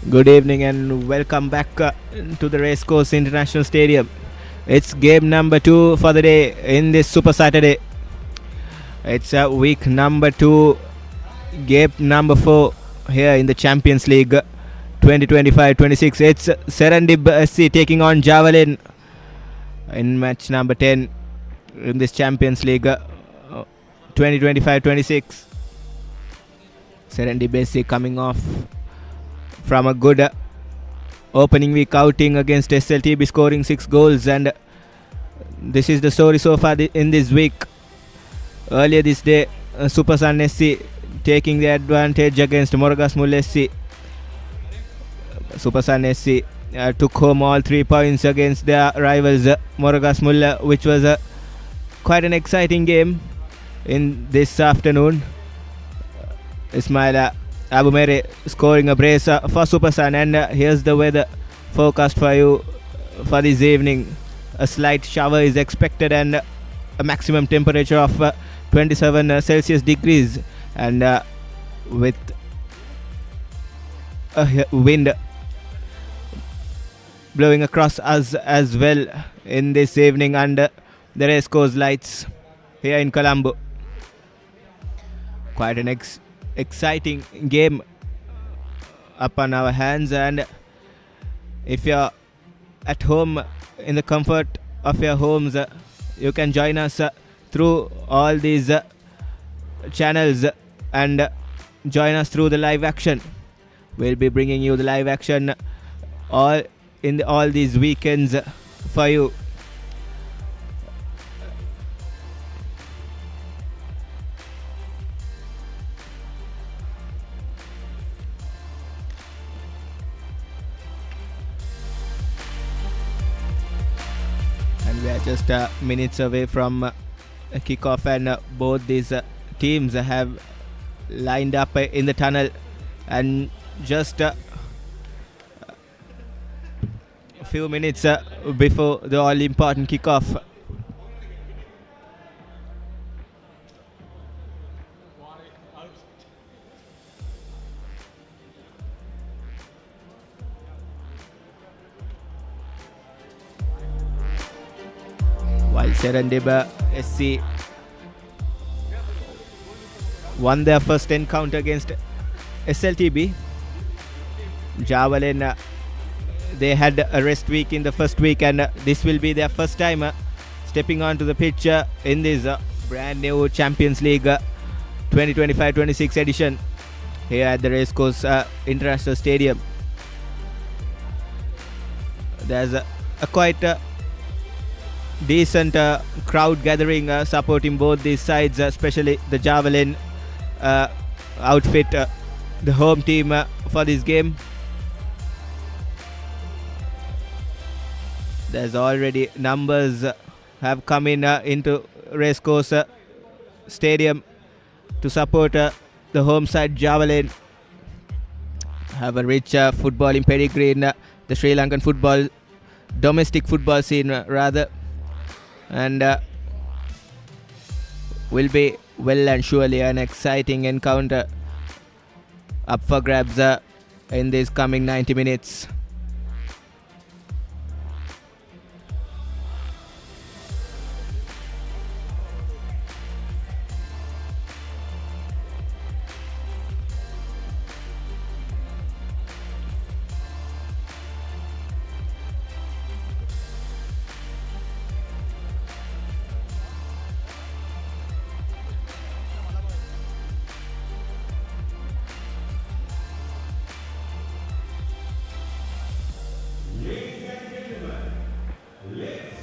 Good evening and welcome back to the Racecourse International Stadium. It's game number 2 for the day in this Super Saturday. It's week number 2, game number 4 here in the Champions League 2025-26. It's SERENDIB SC taking on Javelin in match number 10 in this Champions League 2025-26. SERENDIB SC coming off from a good opening week outing against SLTB, scoring 6 goals, and this is the story so far in this week. Earlier this day, Supersan SC taking the advantage against Moragasmul SC. Supersan SC took home all 3 points against their rivals Moragasmul, which was quite an exciting game in this afternoon. Ismail Abu Mere scoring a brace for Supersan, and here's the weather forecast for you for this evening. A slight shower is expected and a maximum temperature of 27 Celsius degrees, and with a wind blowing across us as well in this evening under the racecourse lights here in Colombo. Quite an exciting game upon our hands, and if you're at home in the comfort of your homes, you can join us through all these channels and join us through the live action. We'll be bringing you the live action all these weekends for you. We are just minutes away from a kickoff, and both these teams have lined up in the tunnel, and just a few minutes before the all-important kickoff. While SERENDIB SC won their first encounter against SLTB, Javelin, they had a rest week in the first week, and this will be their first time stepping onto the pitch in this brand new Champions League 2025-26 edition here at the Racecourse International Stadium. There's a quite decent crowd gathering supporting both these sides, especially the Javelin outfit, the home team for this game. There's already numbers have come in into Racecourse Stadium to support the home side Javelin. Have a rich footballing pedigree in the Sri Lankan domestic football scene rather, and will be well and surely an exciting encounter up for grabs in these coming 90 minutes.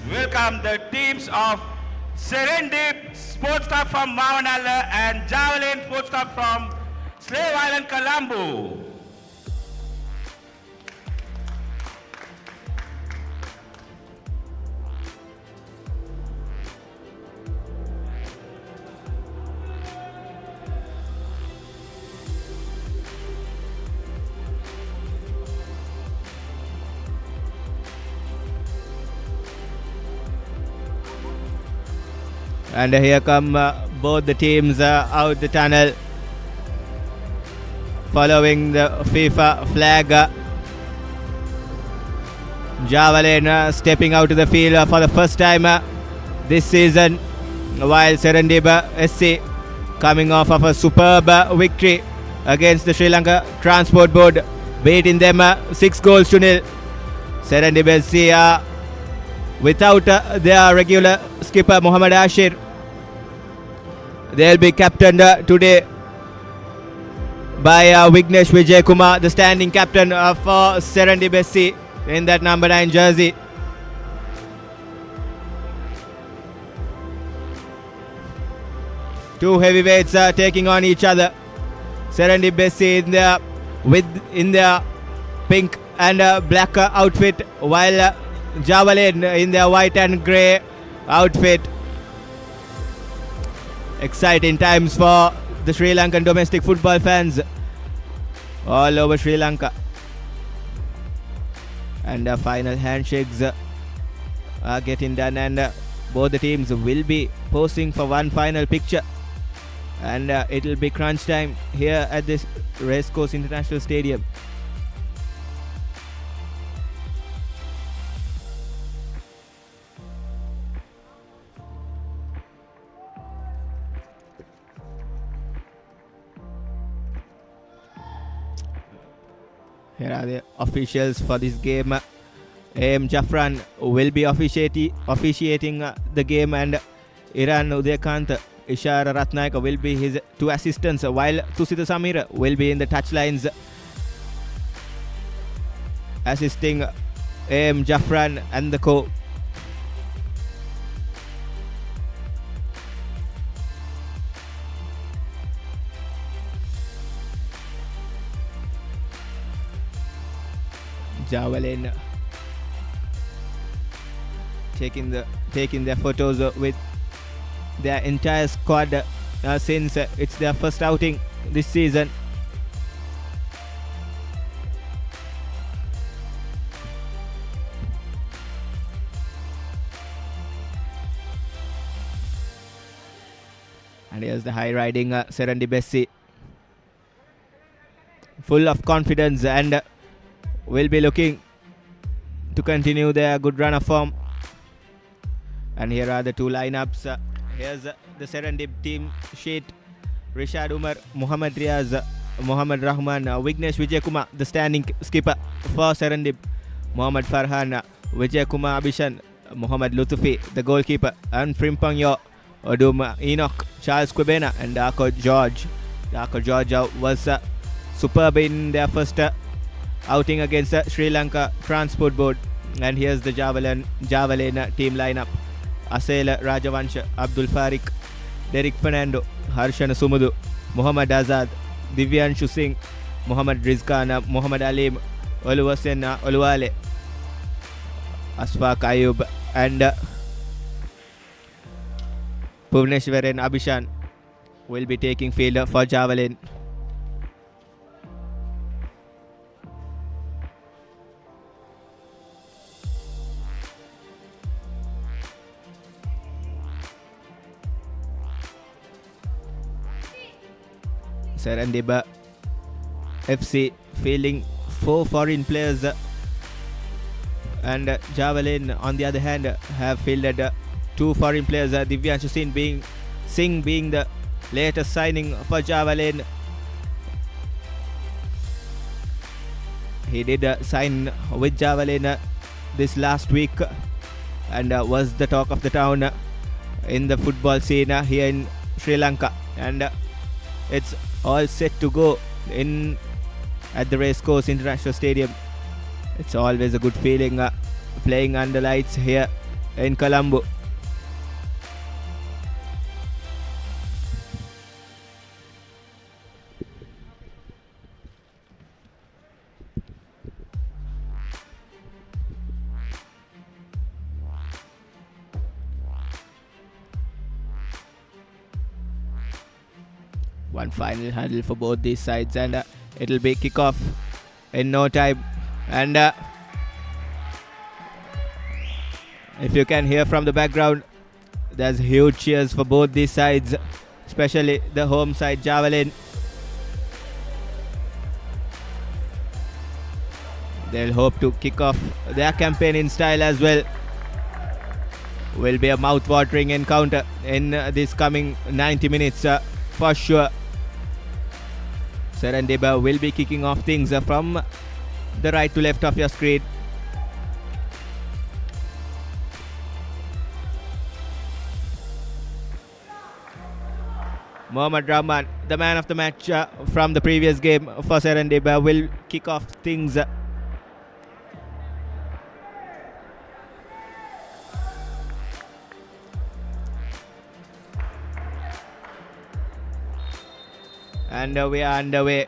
Welcome the teams of SERENDIB Sports Club from Mavanala and Javelin Sports Club from Slave Island, Colombo. And here come both the teams out the tunnel, following the FIFA flag Javelin stepping out to the field for the first time this season, while Serendib SC coming off of a superb victory against the Sri Lanka Transport Board, beating them 6 goals to nil. Serendib SC without their regular skipper Muhammad Ashir. They'll be captained today by Vignesh Vijay Kumar, the standing captain for Serendib SC in that number 9 jersey. Two heavyweights taking on each other. Serendib SC in their pink and black outfit, while Javelin in their white and grey outfit. Exciting times for the Sri Lankan domestic football fans all over Sri Lanka. And final handshakes are getting done, and both the teams will be posing for one final picture. And it'll be crunch time here at this Racecourse International Stadium. Here are the officials for this game. A.M. Jafran will be officiating the game, and Iran Udayakant, Ishara Ratnayaka will be his two assistants, while Tusita Samira will be in the touchlines assisting A.M. Jafran and the co. Javelin taking their photos with their entire squad since it's their first outing this season. And here's the high riding Serendib SC, full of confidence, and will be looking to continue their good run of form. And here are the two lineups. Here's the Serendib team sheet. Rishad Umar, Muhammad Riaz, Muhammad Rahman, Vignesh Vijay Kumar, the standing skipper for Serendib. Muhammad Farhan, Vijay Kumar Abhishan, Muhammad Lutufi, the goalkeeper, and Frimpong Yo, Odum Enoch, Charles Quibena, and Darko George. Darko George was superb in their first outing against Sri Lanka Transport Board. And here's the Javelin team lineup. Asela Rajavansha, Abdul Farik, Derek Fernando, Harshan Sumudu, Muhammad Azad, Divyanshu Singh, Muhammad Rizkan, Muhammad Alim, Oluwasen Oluwale, Asfaq Ayub, and Bhuvneshwaran Abhishan will be taking field for Javelin. Serendib FC fielding 4 foreign players, and Javelin on the other hand have fielded 2 foreign players. Divyanshu Singh being the latest signing for Javelin. He did sign with Javelin this last week and was the talk of the town in the football scene here in Sri Lanka. And it's all set to go in at the Racecourse International Stadium. It's always a good feeling playing under lights here in Colombo. One final hurdle for both these sides, and it'll be kickoff in no time. And if you can hear from the background, there's huge cheers for both these sides, especially the home side Javelin. They'll hope to kick off their campaign in style as well. Will be a mouth-watering encounter in this coming 90 minutes for sure. SERENDIB will be kicking off things from the right to left of your screen. Mohammad Rahman, the man of the match from the previous game for SERENDIB, will kick off things. And we are underway.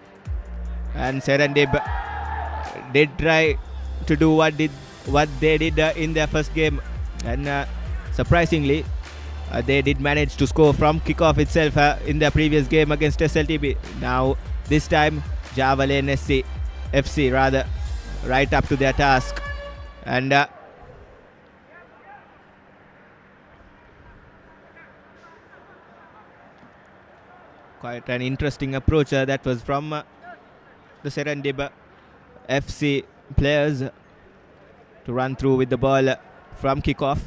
And SERENDIB did try to do what they did in their first game, and surprisingly, they did manage to score from kickoff itself in their previous game against SLTB. Now, this time, Javelin FC rather, right up to their task. And quite an interesting approach that was from the SERENDIB FC players to run through with the ball from kickoff.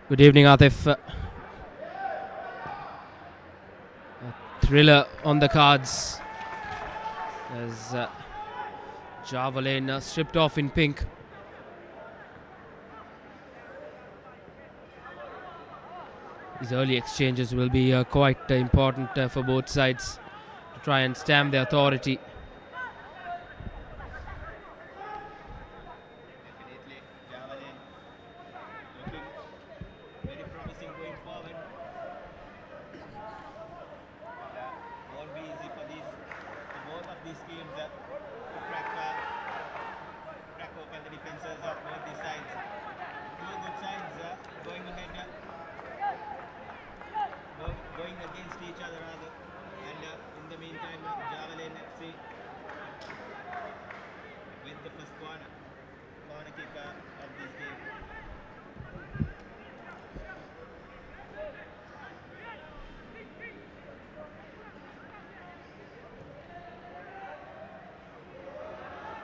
Good evening, Atif. A thriller on the cards as Javelin stripped off in pink. These early exchanges will be quite important for both sides to try and stamp the authority.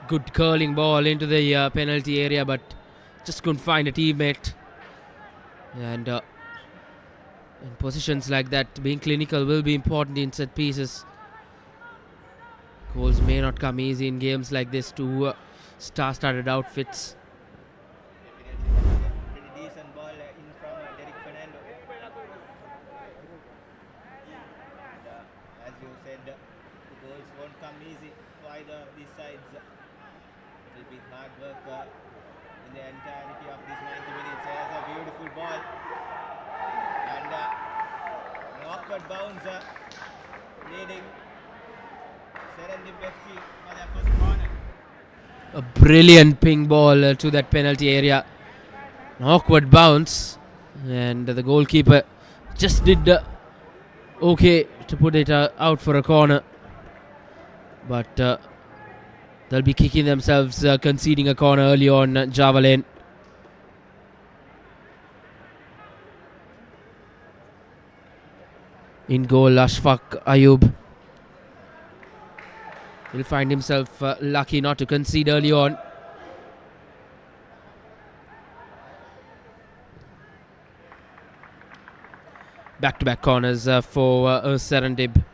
Good curling ball into the penalty area, but just couldn't find a teammate. And in positions like that, being clinical will be important in set pieces. Goals may not come easy in games like this to star-studded outfits. Pretty decent ball in from Derek Fernando. As you said, the goals won't come easy for either of these sides. It will be hard work in the entirety of these 90 minutes. There's a beautiful ball. And an awkward bounce leading SERENDIB FC for their first corner. A brilliant ping ball to that penalty area. An awkward bounce. And the goalkeeper just did okay to put it out for a corner. But they'll be kicking themselves, conceding a corner early on, Javelin. In goal, Ashfaq Ayub. He'll find himself lucky not to concede early on. Back-to-back corners for SERENDIB.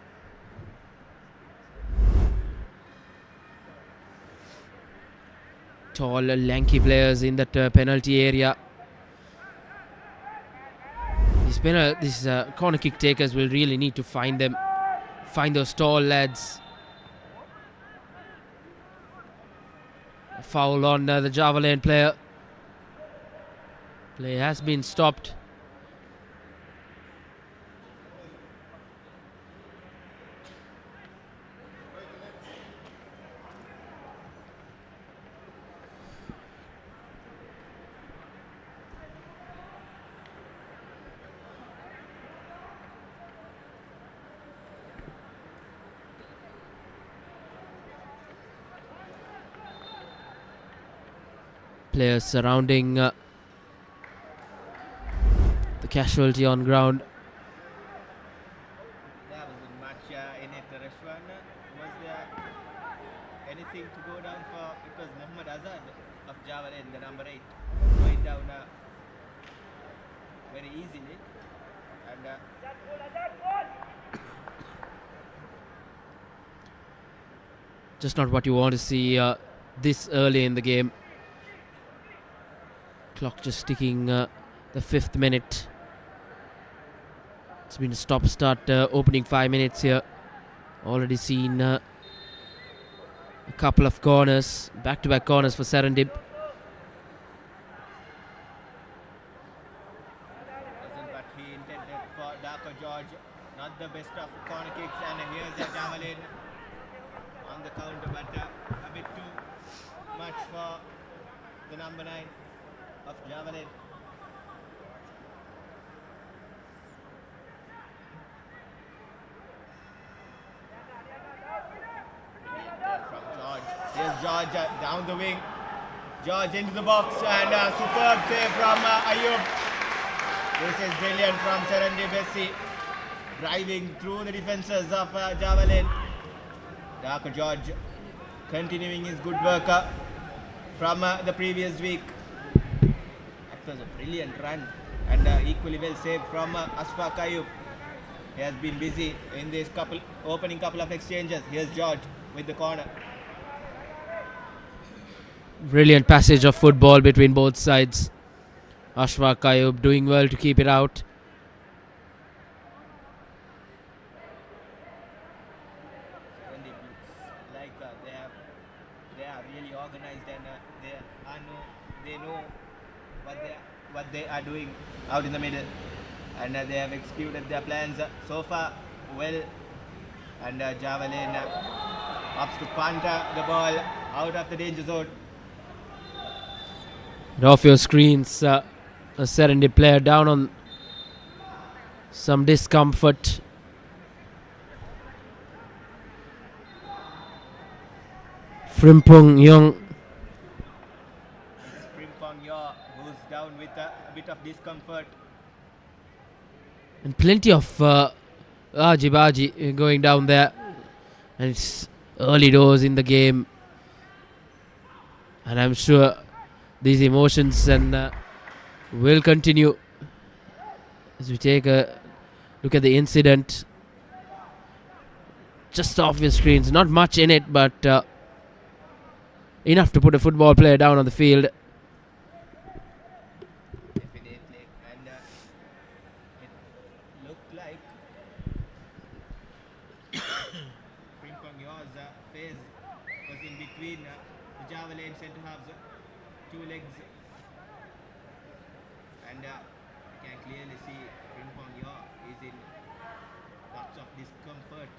Tall, lanky players in that penalty area. These corner kick takers will really need to find those tall lads. A foul on the Javelin player. Play has been stopped. players surrounding the casualty on ground. There wasn't much in it, Rashwan. Was there anything to go down for? It was Muhammad Azad of Javelin, the number 8, going down very easily. And Just not what you want to see this early in the game. Clock just ticking the 5th minute. It's been a stop-start opening 5 minutes here. Already seen a couple of corners, back-to-back corners for SERENDIB. wasn't what he intended for Darko George. Not the best of corner kicks. And here's a Javelin on the counter, but a bit too much for the number 9 of Javelin. From George. Here's George down the wing. George into the box, and superb save from Ayub. This is brilliant from SERENDIB, driving through the defenses of Javelin. Darko George continuing his good work from the previous week. That was a brilliant run, and equally well saved from Asfaq Ayub. He has been busy in this opening couple of exchanges. Here's George with the corner. Brilliant passage of football between both sides. Asfaq Ayub doing well to keep it out. SERENDIB looks like they are really organized, and they know what they are doing out in the middle, and they have executed their plans so far well. And Javelin opts to punt the ball out of the danger zone. And off your screens, a SERENDIB player down on some discomfort. Frimpong Young. Frimpong Yo, who's down with a bit of discomfort. And plenty of Aji going down there. And it's early doors in the game. And I'm sure these emotions will continue as we take a look at the incident. Just off your screens. Not much in it, but enough to put a football player down on the field. Definitely, and it looked like Frimpong Yo's phase was in between the Javelin centre halves, two legs, and you can clearly see Frimpong Yo is in lots of discomfort.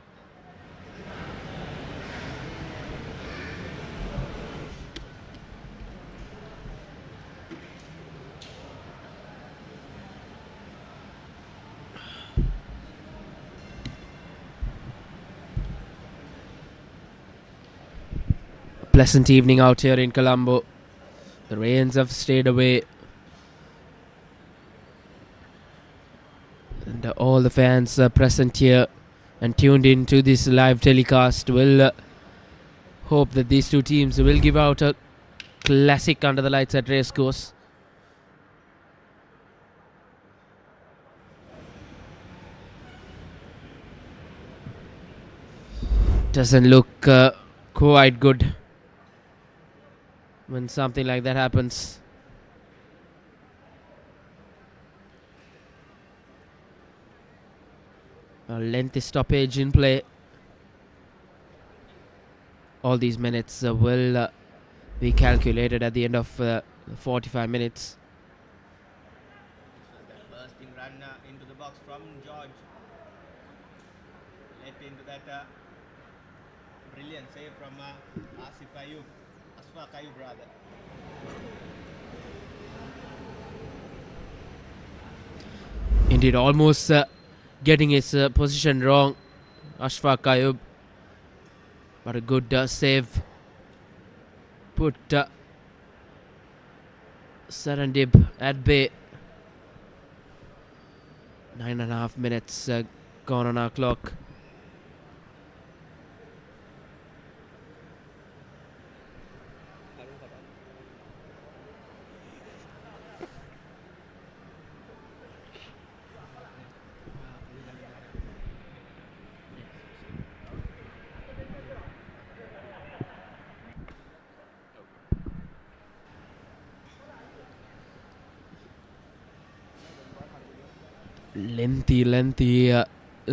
Pleasant evening out here in Colombo. The rains have stayed away. And all the fans present here and tuned in to this live telecast will hope that these two teams will give out a classic under the lights at Racecourse. Doesn't look quite good when something like that happens. A lengthy stoppage in play. All these minutes will be calculated at the end of 45 minutes. This was that bursting run into the box from George. Led into that brilliant save from Asfaq Ayub rather. Indeed, almost getting his position wrong, Asfaq Ayub. But a good save. Put Serendib at bay. 9.5 minutes gone on our clock. Lengthy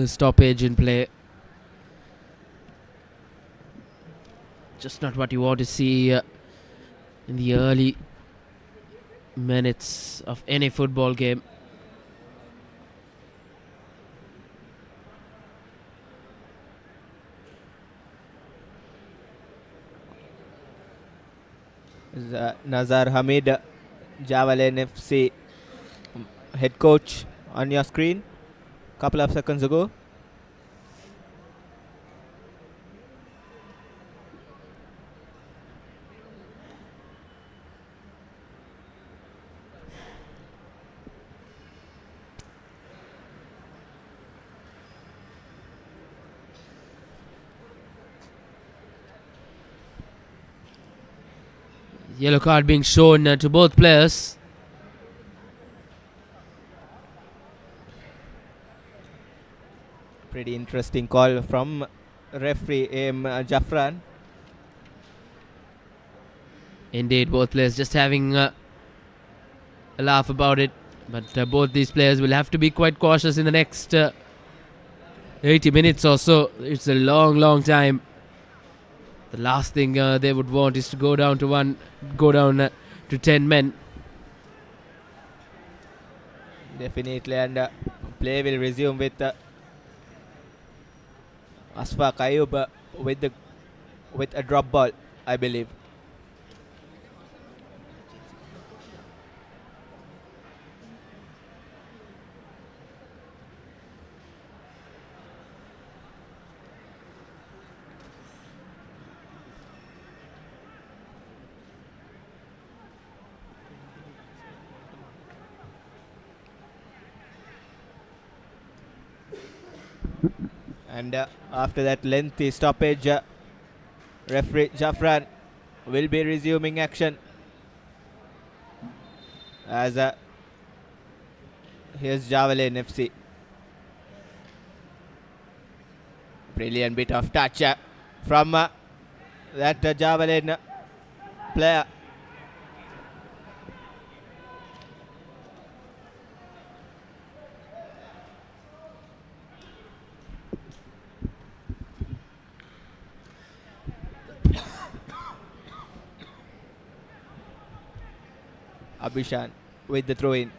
stoppage in play. Just not what you want to see in the early minutes of any football game. Nazar Hamid, Javelin FC head coach on your screen couple of seconds ago. Yellow card being shown to both players. Pretty interesting call from referee Jafran. Indeed, both players just having a laugh about it. But both these players will have to be quite cautious in the next 80 minutes or so. It's a long time. The last thing they would want is to go down to 10 men. Definitely, and play will resume with Asfaq Ayub with a drop ball, I believe. And after that lengthy stoppage, referee Jafran will be resuming action. As here's Javelin FC. Brilliant bit of touch from that Javelin player. Abhishan with the throw in.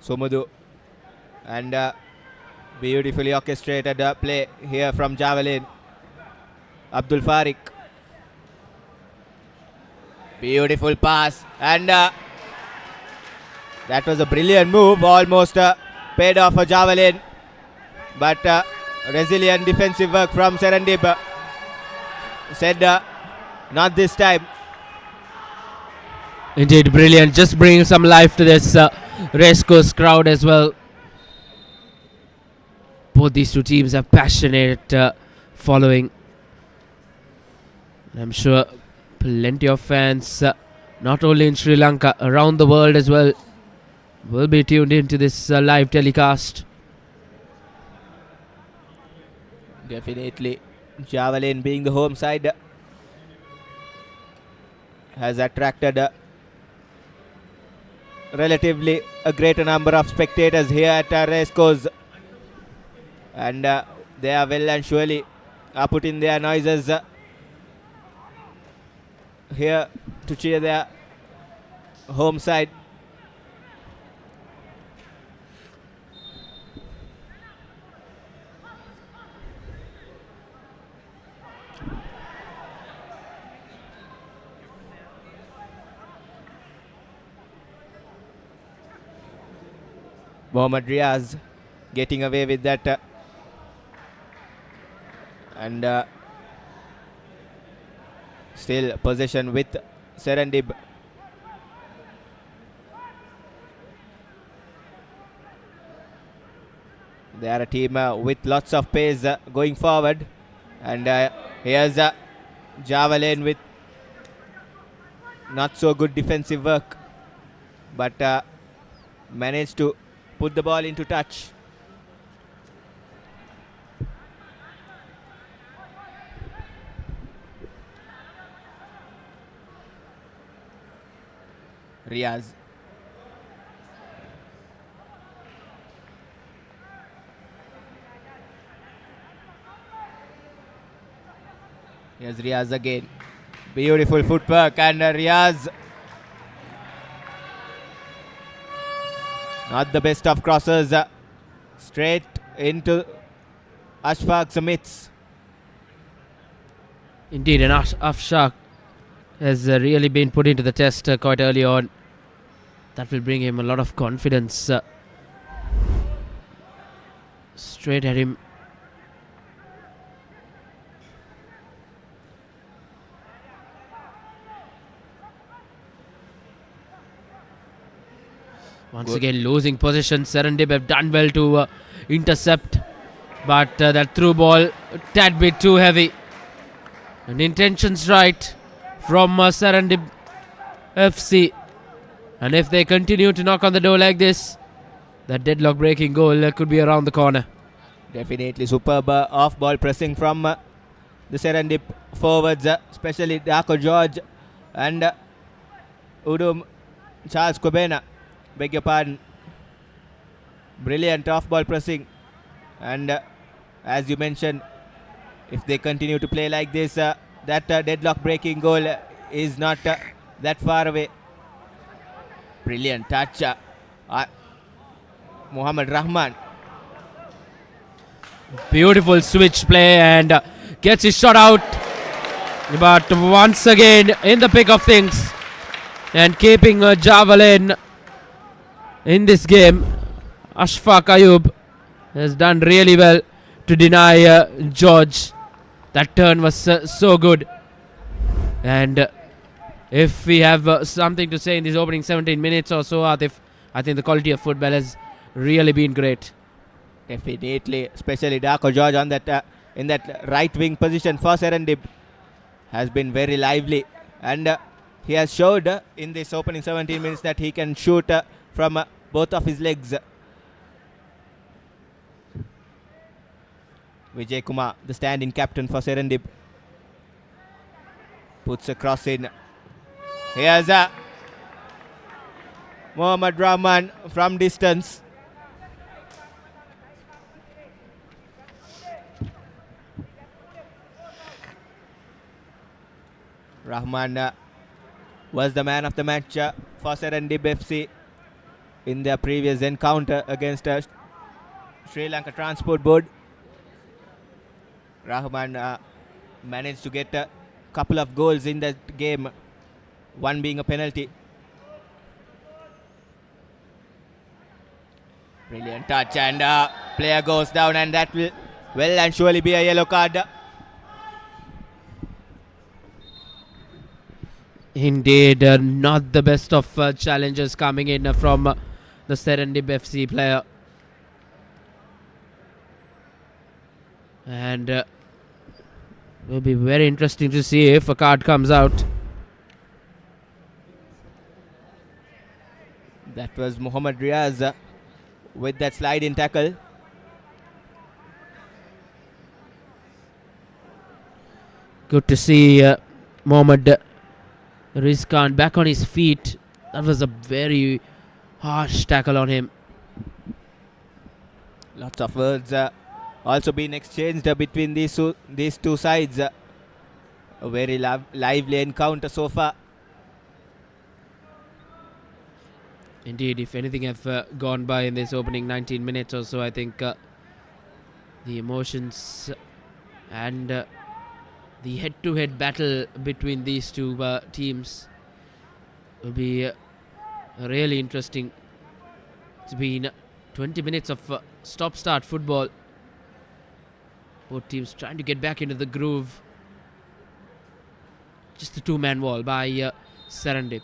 Somudu, and beautifully orchestrated play here from Javelin. Abdul Farik. Beautiful pass, and that was a brilliant move. Almost paid off for Javelin, but resilient defensive work from Serendib. Said not this time. Indeed, brilliant. Just bringing some life to this racecourse crowd as well. Both these two teams have passionate following. I'm sure plenty of fans, not only in Sri Lanka, around the world as well, will be tuned into this live telecast. Definitely, Javelin being the home side has attracted relatively a greater number of spectators here at racecourse, and they are well and surely putting their noises here to cheer their home side. Mohammad Riaz getting away with that, and still possession with Serendib. They are a team with lots of pace going forward. And here's Javelin with not so good defensive work, but managed to put the ball into touch. Riaz. Here's Riaz again. Beautiful footwork, and Riaz. Not the best of crosses. Straight into Ashfaq's mitts. Indeed, and Afshak has really been put into the test quite early on. That will bring him a lot of confidence. Straight at him. Once again losing possession. Serendib have done well to intercept, but that through ball a tad bit too heavy. And intentions right from Serendib FC. And if they continue to knock on the door like this, that deadlock breaking goal could be around the corner. Definitely superb off-ball pressing from the Serendib forwards, especially Darko George and Udum Charles Kobena. Beg your pardon. Brilliant off-ball pressing. And as you mentioned, if they continue to play like this, that deadlock breaking goal is not that far away. Brilliant touch. Mohammad Rahman. Beautiful switch play and gets his shot out. But once again in the pick of things and keeping Javelin in this game, Ashfaq Ayub has done really well to deny George. That turn was so good. And if we have something to say in these opening 17 minutes or so, Atif, I think the quality of football has really been great. Definitely, especially Darko George on that in that right wing position for Serendib has been very lively, and he has showed in this opening 17 minutes that he can shoot from both of his legs. Vijay Kumar, the stand-in captain for Serendib, puts a cross in. Here's Mohammad Rahman from distance. Rahman was the man of the match for Serendib FC in their previous encounter against Sri Lanka Transport Board. Rahman managed to get a couple of goals in that game, one being a penalty. Brilliant touch, and player goes down, and that will well and surely be a yellow card. Indeed, not the best of challenges coming in from the Serendib FC player. And will be very interesting to see if a card comes out. That was Mohammad Riaz with that slide-in tackle. Good to see Mohammad Rizkan back on his feet. That was a very harsh tackle on him. Lots of words also been exchanged between these two sides. A very lively encounter so far. Indeed, if anything have gone by in this opening 19 minutes or so, I think the emotions and the head-to-head battle between these two teams will be really interesting. It's been 20 minutes of stop-start football. Both teams trying to get back into the groove. Just a two-man wall by Serendib.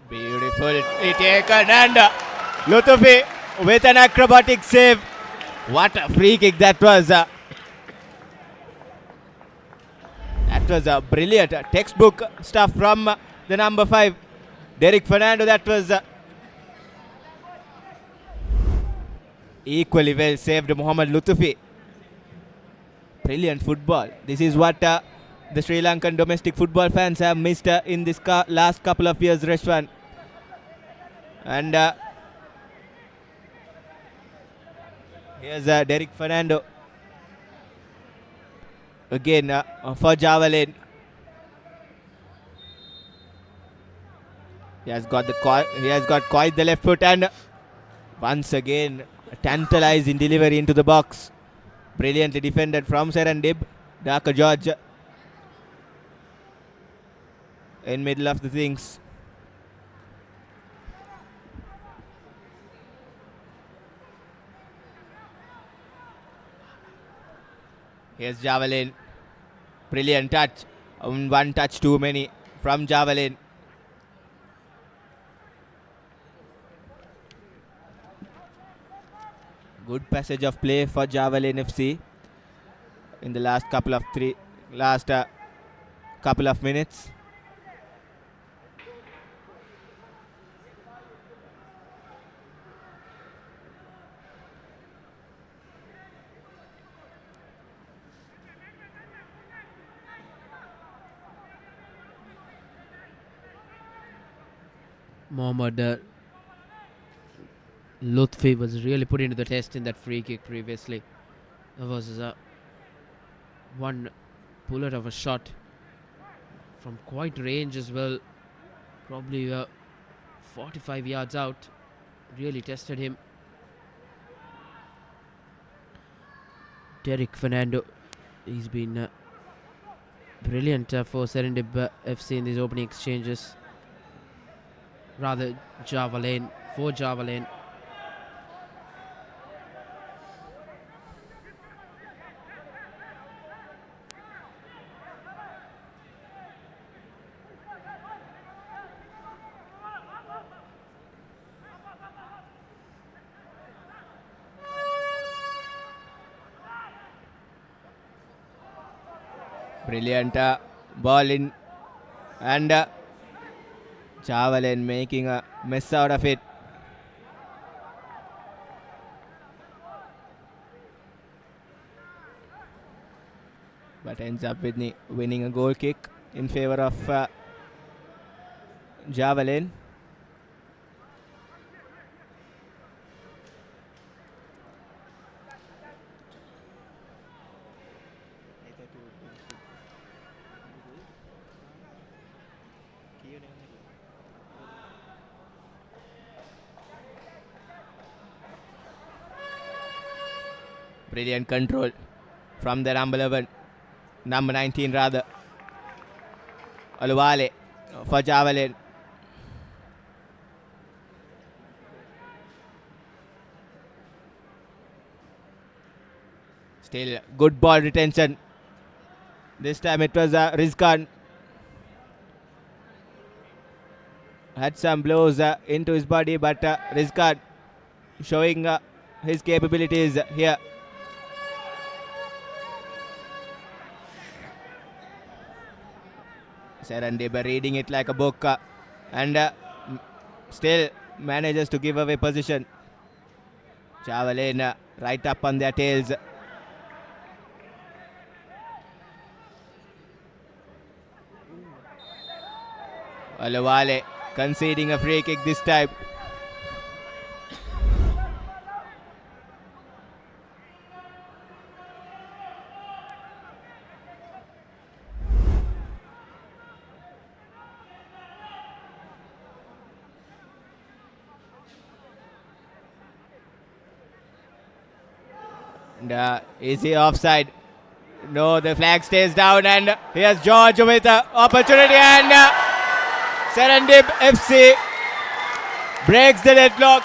Beautiful taken, and Lutufi with an acrobatic save. What a free kick that was. That was a brilliant textbook stuff from the number 5, Derek Fernando. That was equally well saved, Mohammad Lutufi. Brilliant football. This is what the Sri Lankan domestic football fans have missed in this last couple of years, Reshwan. And here's Derek Fernando again for Javelin. He has got quite the left foot, and once again tantalizing delivery into the box. Brilliantly defended from Serendib. Dhaka George in middle of the things. Here's Javelin. Brilliant touch. One touch too many from Javelin. Good passage of play for Javelin FC in the last couple of minutes. Mohammad Lutfi was really put into the test in that free kick previously. There was one bullet of a shot from quite range as well, probably 45 yards out. Really tested him. Derek Fernando, he's been brilliant for Serendib FC in these opening exchanges. Rather, Javelin, for Javelin. Brilliant ball in, and Javelin making a mess out of it. But ends up with winning a goal kick in favor of Javelin. Brilliant control from the number 19 rather. Oluwale for Javelin. Still good ball retention. This time it was Rizkan. Had some blows into his body, but Rizkan showing his capabilities here. Serendib reading it like a book and still manages to give away position. Javelin right up on their tails. Oluwale conceding a free kick this time. And easy offside. No, the flag stays down, and here's George with the opportunity, and Serendib FC breaks the deadlock.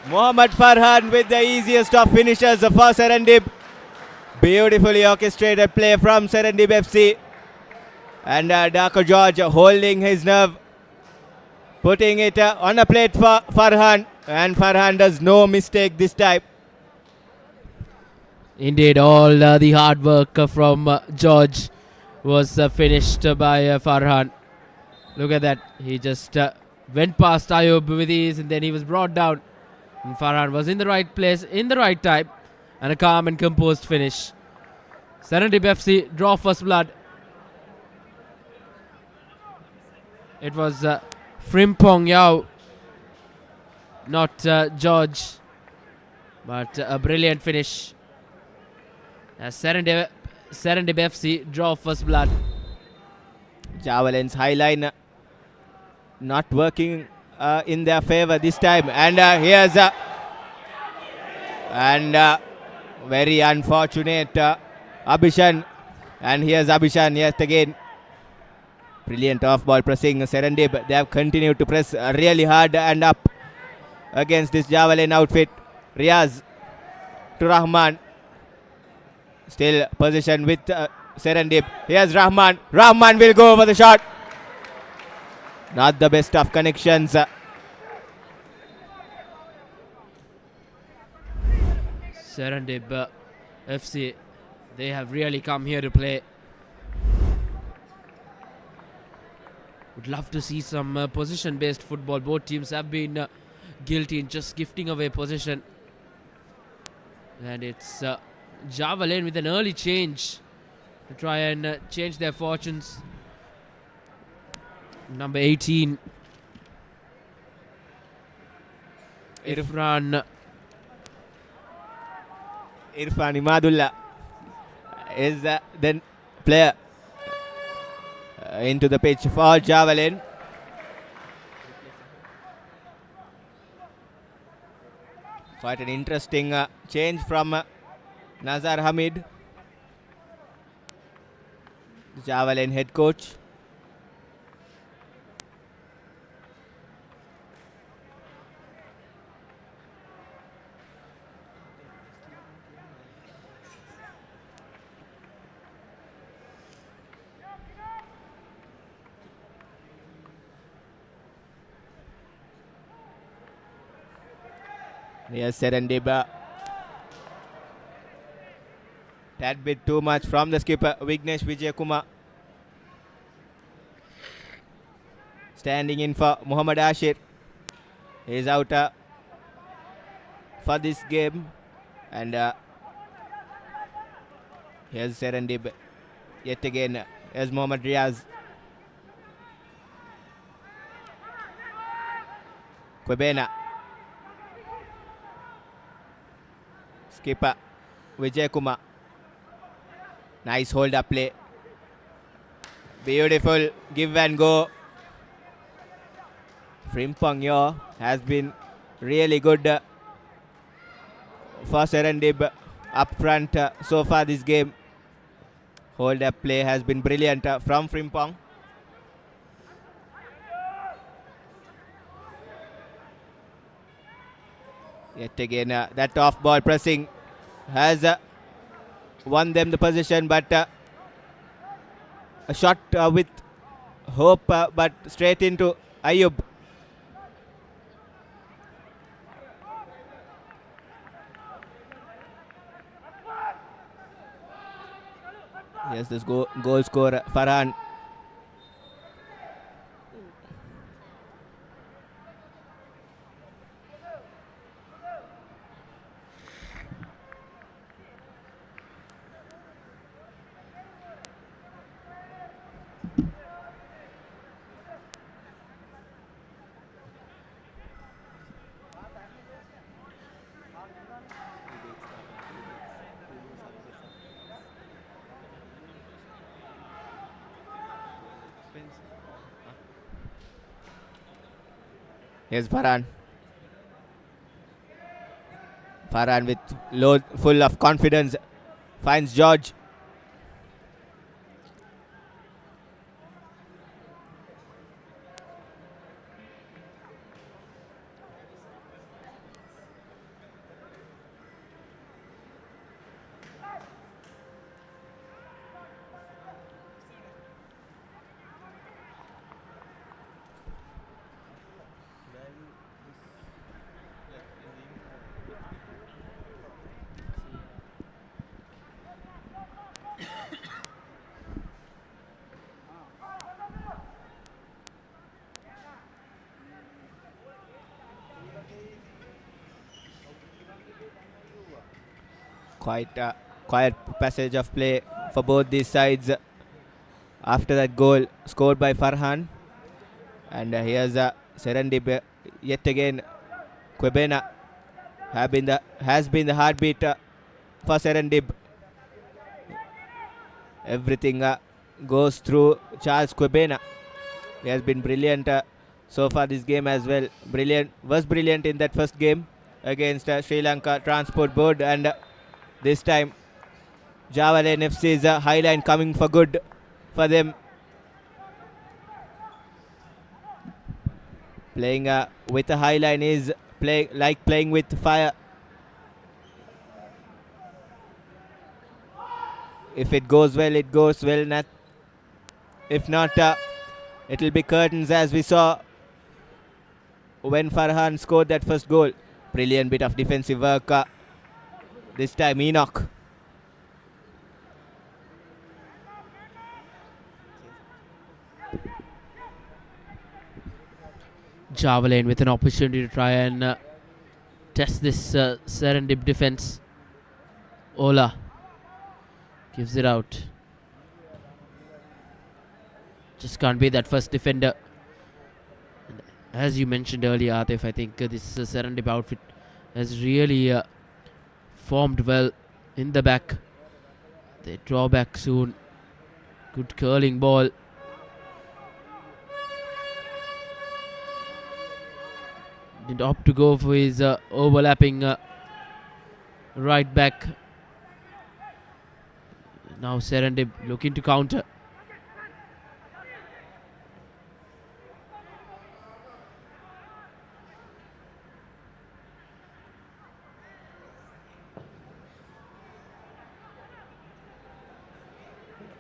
Mohammad Farhan with the easiest of finishes for Serendib. Beautifully orchestrated play from Serendib FC. And Darko George holding his nerve, putting it on a plate for Farhan. And Farhan does no mistake this time. Indeed, all the hard work from George was finished by Farhan. Look at that. He just went past Ayub with ease, and then he was brought down. And Farhan was in the right place, in the right time, and a calm and composed finish. Serendib FC draw first blood. It was Frimpong Yao, not George, but a brilliant finish. Serendib FC draw first blood. Javelin's high line not working in their favor this time. And here's very unfortunate Abhishan. And here's Abhishan yet again. Brilliant off-ball pressing Serendib. They have continued to press really hard and up against this Javelin outfit. Riaz to Rahman. Still position with Serendib. Here's Rahman. Rahman will go over the shot. Not the best of connections. Serendib FC, they have really come here to play. Would love to see some position-based football. Both teams have been guilty in just gifting away position. And it's Javelin with an early change to try and change their fortunes. Number 18, Irfan Imadullah is the player into the pitch for Javelin. Quite an interesting change from Nazar Hamid, Javelin head coach. Yes, Serendib. That bit too much from the skipper, Vignesh Vijayakumar. Standing in for Muhammad Ashir. He is out for this game. And here's Serendib. Yet again, here's Muhammad Riaz. Kwebena. Skipper Vijayakumar. Nice hold up play. Beautiful give and go. Frimpong Yo has been really good for Serendib up front so far this game. Hold up play has been brilliant from Frimpong. Yet again that off ball pressing has won them the position, but a shot with hope, but straight into Ayub. Yes, this goal scorer Farhan. Here's Farhan. Farhan with load, full of confidence, finds George. Quite a quiet passage of play for both these sides after that goal scored by Farhan. And here's Serendib yet again. Kwebena has been the heartbeat for Serendib. Everything goes through Charles Kwebena. He has been brilliant so far this game as well. Was brilliant in that first game against Sri Lanka Transport Board, and this time Javelin FC's highline coming for good for them. Playing with a highline is like playing with fire. If it goes well, it goes well. If not, it will be curtains, as we saw when Farhan scored that first goal. Brilliant bit of defensive work. This time Enoch. Javelin with an opportunity to try and test this Serendib defense. Ola gives it out. Just can't be that first defender. And as you mentioned earlier, Atif, I think this Serendib outfit has really formed well in the back. They draw back soon. Good curling ball. Did opt to go for his overlapping right back. Now Serendib looking to counter.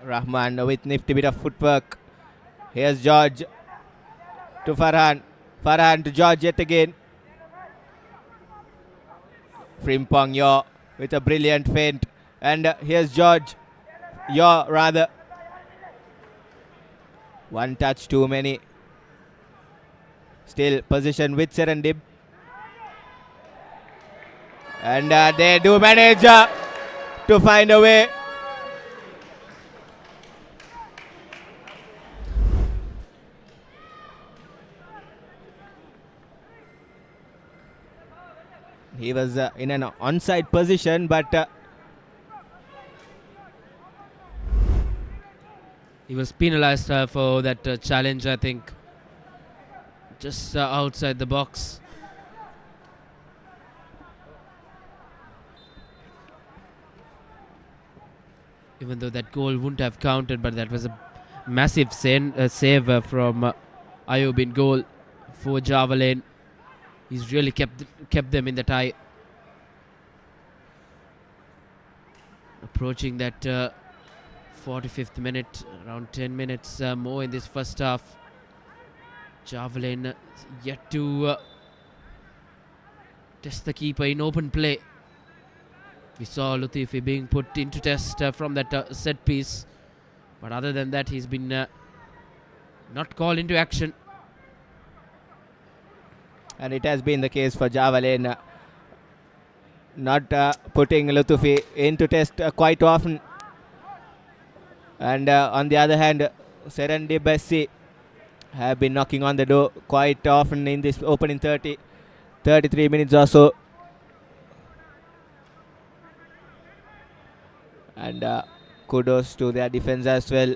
Rahman with nifty bit of footwork. Here's George to Farhan. Farhan to George yet again. Frimpong Yaw with a brilliant feint. And here's George. Yaw rather. One touch too many. Still position with Serendib. And they do manage to find a way. He was in an onside position, but he was penalized for that challenge, I think. Just outside the box. Even though that goal wouldn't have counted, but that was a massive save from Ayub in goal for Javelin. He's really kept them in the tie. Approaching that 45th minute, around 10 minutes more in this first half. Javelin yet to test the keeper in open play. We saw Latifi being put into test from that set piece, but other than that, he's been not called into action. And it has been the case for Javelin, not putting Lutfi into test quite often. And on the other hand, Serendib SC have been knocking on the door quite often in this opening 33 minutes or so. And kudos to their defense as well.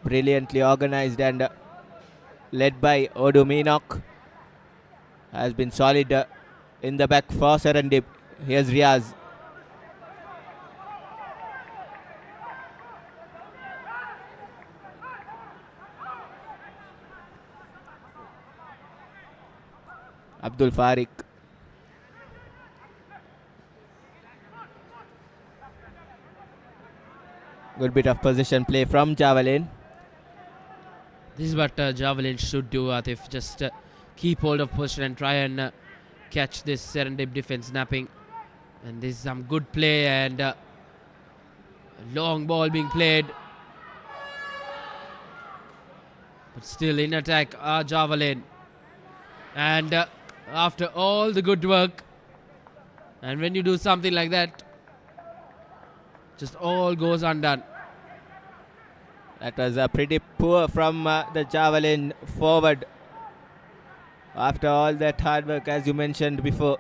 Brilliantly organized and led by Odum Enoch. Has been solid in the back for Serendib. Here's Riaz. Abdul Farik. Good bit of position play from Javelin. This is what Javelin should do, Atif. Just keep hold of position and try and catch this Serendib defense napping. And this is some good play and a long ball being played. But still in attack are Javelin. And after all the good work, and when you do something like that, just all goes undone. That was pretty poor from the javelin forward. After all that hard work, as you mentioned before,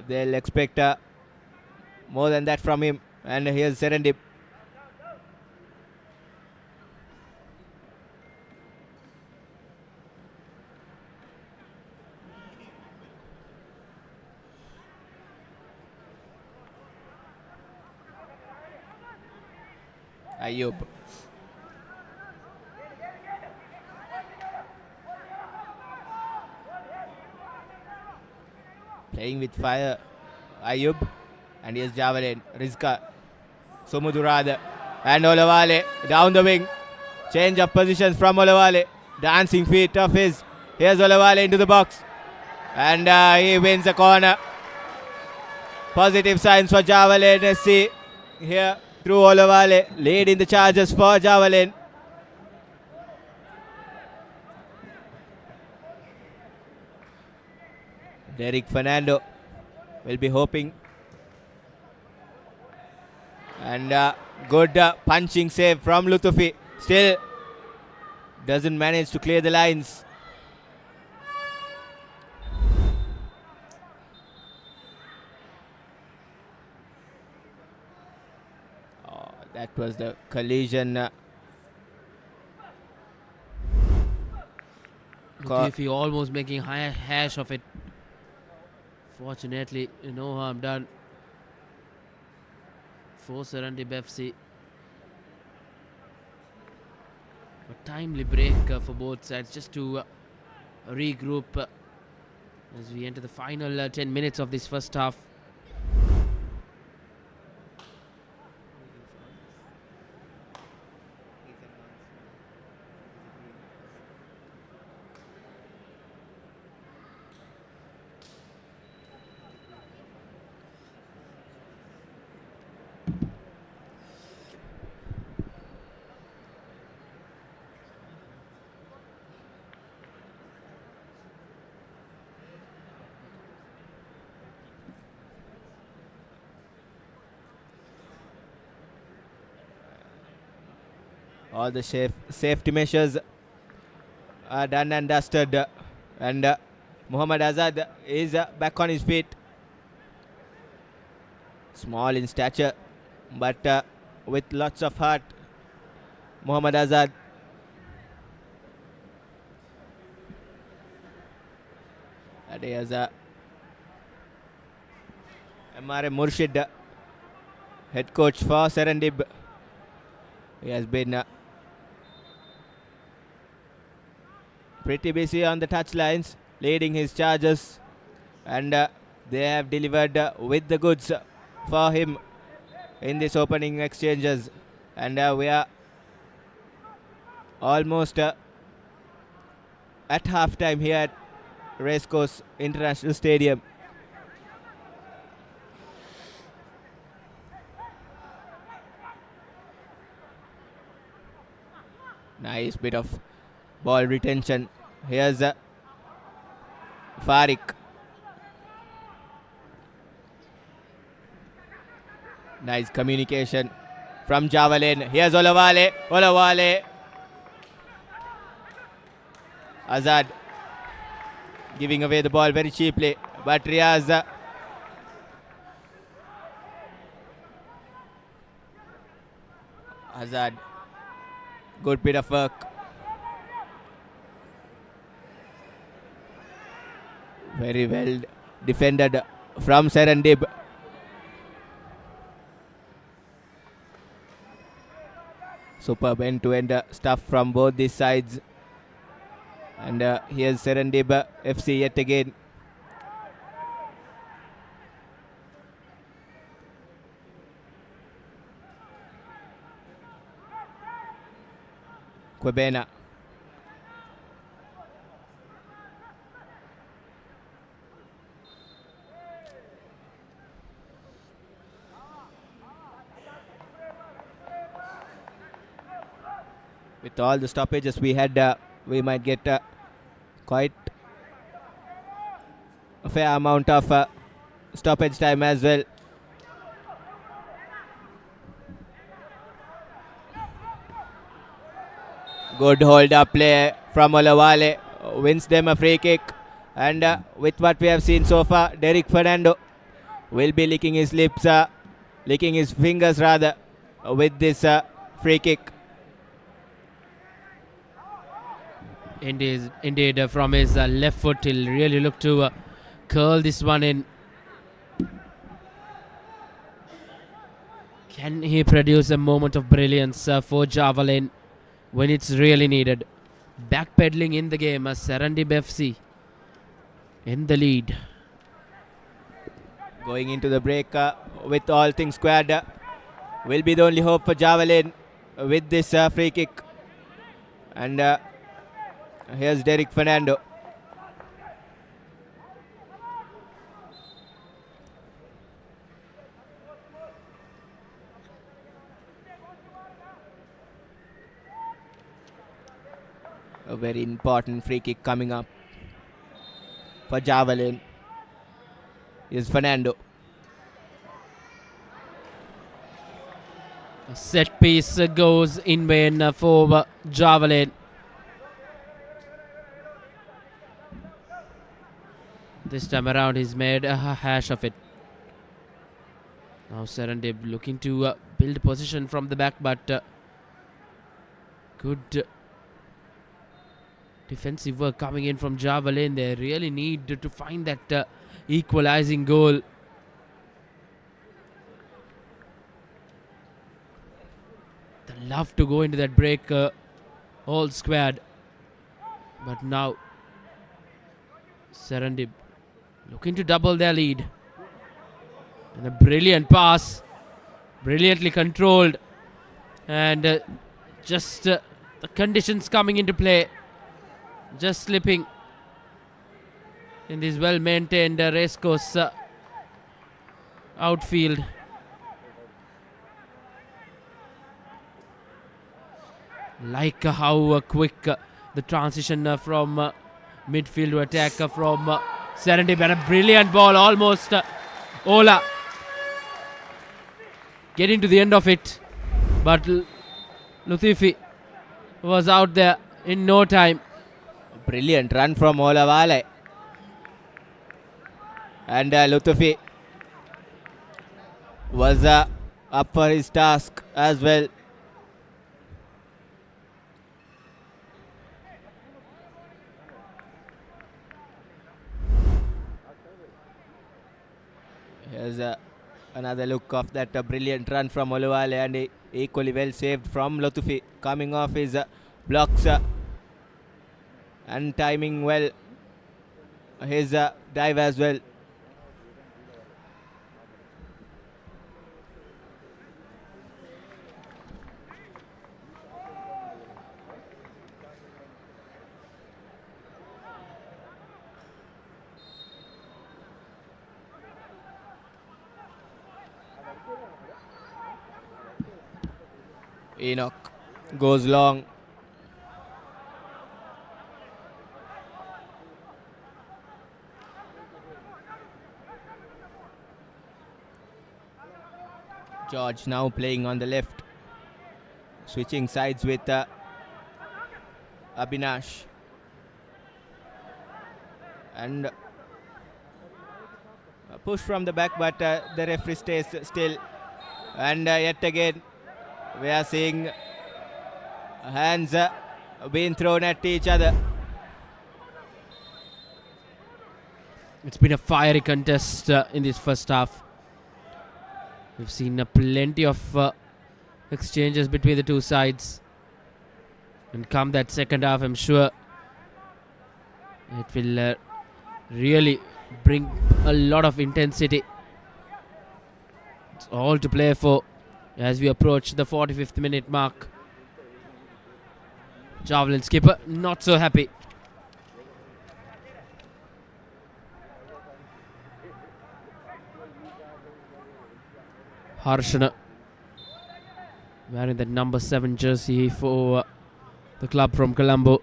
they'll expect more than that from him. And here's Serendib. Ayub. Playing with fire. Ayub. And here's javelin. Rizka. Sumudurada. And Olawale down the wing. Change of positions from Olawale. Dancing feet of his. Here's Olawale into the box. And he wins the corner. Positive signs for Javelin SC here through Olawale, leading the charges for Javelin. Derek Fernando will be hoping. And good punching save from Lutufi. Still doesn't manage to clear the lines. That was the collision. Lutufi almost making high hash of it. Fortunately, no harm done for SERENDIB FC. A timely break for both sides just to regroup as we enter the final 10 minutes of this first half. All the safety measures are done and dusted. And Muhammad Azad is back on his feet. Small in stature, but with lots of heart. Muhammad Azad. And here's M.R.M. Murshid, head coach for SERENDIB. He has been pretty busy on the touchlines, leading his charges, and they have delivered with the goods for him in this opening exchanges. And we are almost at halftime here at Racecourse International Stadium. Nice bit of ball retention. Here's Farik. Nice communication from Javelin. Here's Olawale. Olawale. Azad giving away the ball very cheaply. But Riaz Azad. Good bit of work. Very well defended from SERENDIB. Superb end-to-end stuff from both these sides. And here's SERENDIB FC yet again. Kwebena. With all the stoppages we had, we might get quite a fair amount of stoppage time as well. Good hold up play from Olawale, wins them a free kick. And with what we have seen so far, Derek Fernando will be licking his lips, licking his fingers rather, with this free kick. Indeed, from his left foot, he'll really look to curl this one in. Can he produce a moment of brilliance for Javelin when it's really needed? Backpedaling in the game, SERENDIB FC in the lead. Going into the break with all things squared, will be the only hope for Javelin with this free kick. And here's Derek Fernando. A very important free kick coming up for Javelin. Is Fernando. A set piece goes in vain for Javelin. This time around he's made a hash of it. Now SERENDIB looking to build position from the back, but good defensive work coming in from Javelin. They really need to find that equalizing goal. They love to go into that break all squared. But now SERENDIB looking to double their lead. And a brilliant pass, brilliantly controlled, and just the conditions coming into play, just slipping in this well-maintained racecourse outfield. Like how quick the transition from midfield to attack from SERENDIB, and a brilliant ball, almost Ola getting to the end of it, but Luthifi was out there in no time. Brilliant run from Olawale. And Lutfi was up for his task as well. Here's another look of that brilliant run from Olawale, and equally well saved from Lutfi, coming off his blocks and timing well his dive as well. Enoch goes long. George now playing on the left, switching sides with Abhinash, and a push from the back, but the referee stays still, and yet again we are seeing hands being thrown at each other. It's been a fiery contest in this first half. We've seen plenty of exchanges between the two sides. And come that second half, I'm sure it will really bring a lot of intensity. It's all to play for as we approach the 45th minute mark. Javelin skipper not so happy. Harshana wearing the number 7 jersey for the club from Colombo.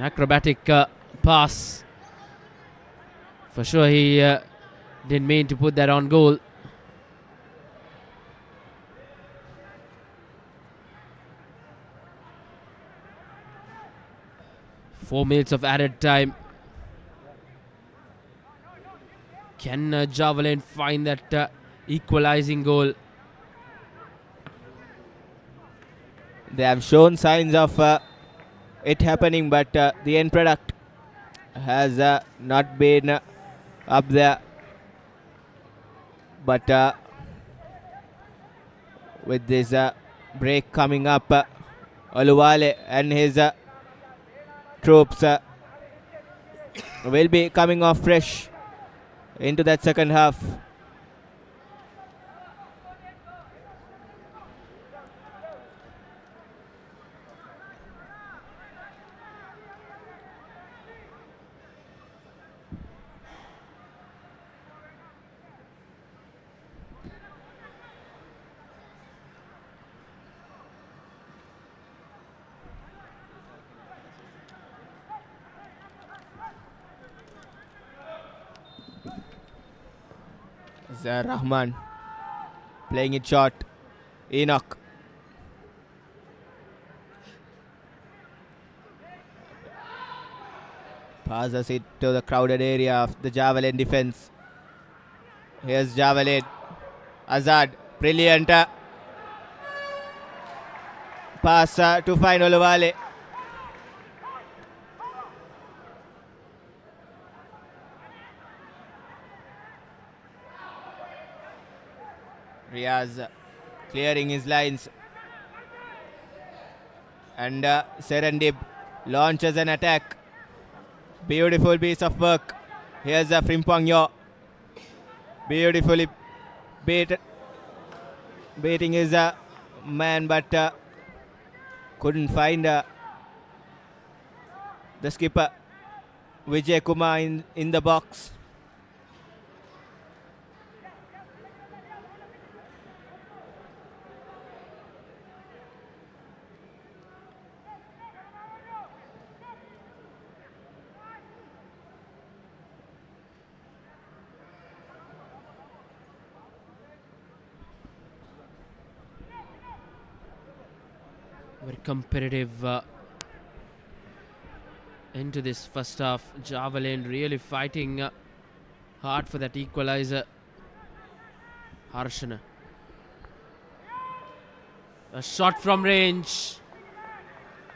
acrobatic pass. For sure, he didn't mean to put that on goal. Four minutes of added time. Can Javelin find that equalizing goal? They have shown signs of it happening, but the end product has not been up there. But with this break coming up, Oluwale and his troops will be coming off fresh into that second half. Rahman playing it short. Enoch. Passes it to the crowded area of the Javelin defense. Here's Javelin. Azad. Brilliant pass to find Oluwale. Riaz clearing his lines, and Serendib launches an attack. Beautiful piece of work. Here's Frimpong Yo, beautifully baiting his man, but couldn't find the skipper Vijay Kumar in the box. Very competitive into this first half. Javelin really fighting hard for that equalizer. Harshana. A shot from range,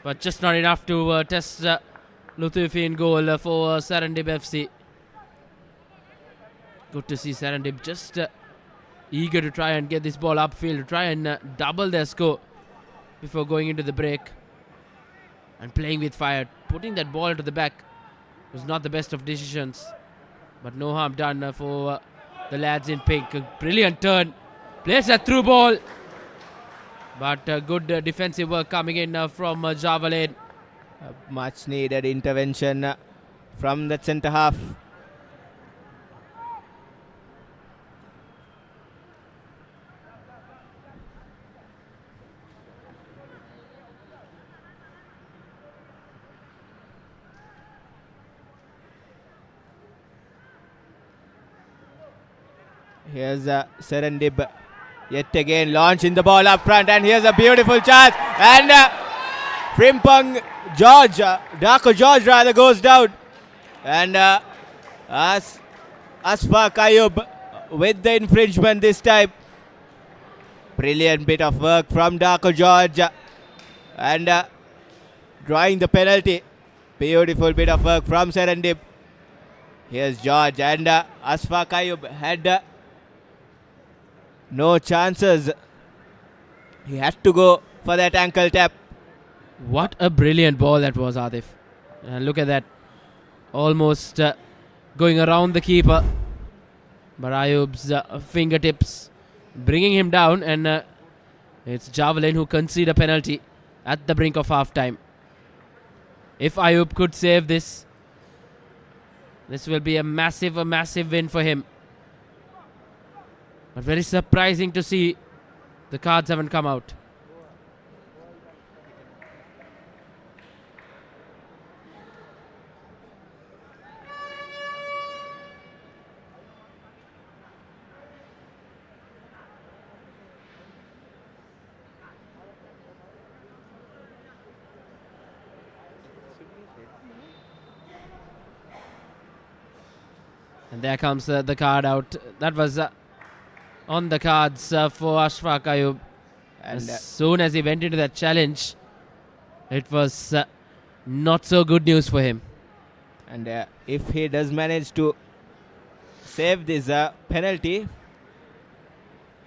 but just not enough to test Lutfi in goal for Serendib FC. Good to see Serendib just eager to try and get this ball upfield, to try and double their score before going into the break, and playing with fire. Putting that ball to the back was not the best of decisions, but no harm done for the lads in pink. A brilliant turn, plays a through ball, but good defensive work coming in from Javelin. Much needed intervention from the centre half. Here's Serendib yet again launching the ball up front, and here's a beautiful chance, and Frimpong George, Darko George rather, goes down, and Asfaq Ayub with the infringement this time. Brilliant bit of work from Darko George, and drawing the penalty. Beautiful bit of work from Serendib. Here's George, and Asfaq Ayub had no chances. He had to go for that ankle tap. What a brilliant ball that was, Adif. Look at that. Almost going around the keeper. But Ayub's fingertips bringing him down, and it's Javelin who concede a penalty at the brink of half time. If Ayub could save this, this will be a massive win for him. But very surprising to see the cards haven't come out. And there comes the card out. That was on the cards for Ashfaq Ayub. And As soon as he went into that challenge, it was not so good news for him. And if he does manage to save this penalty,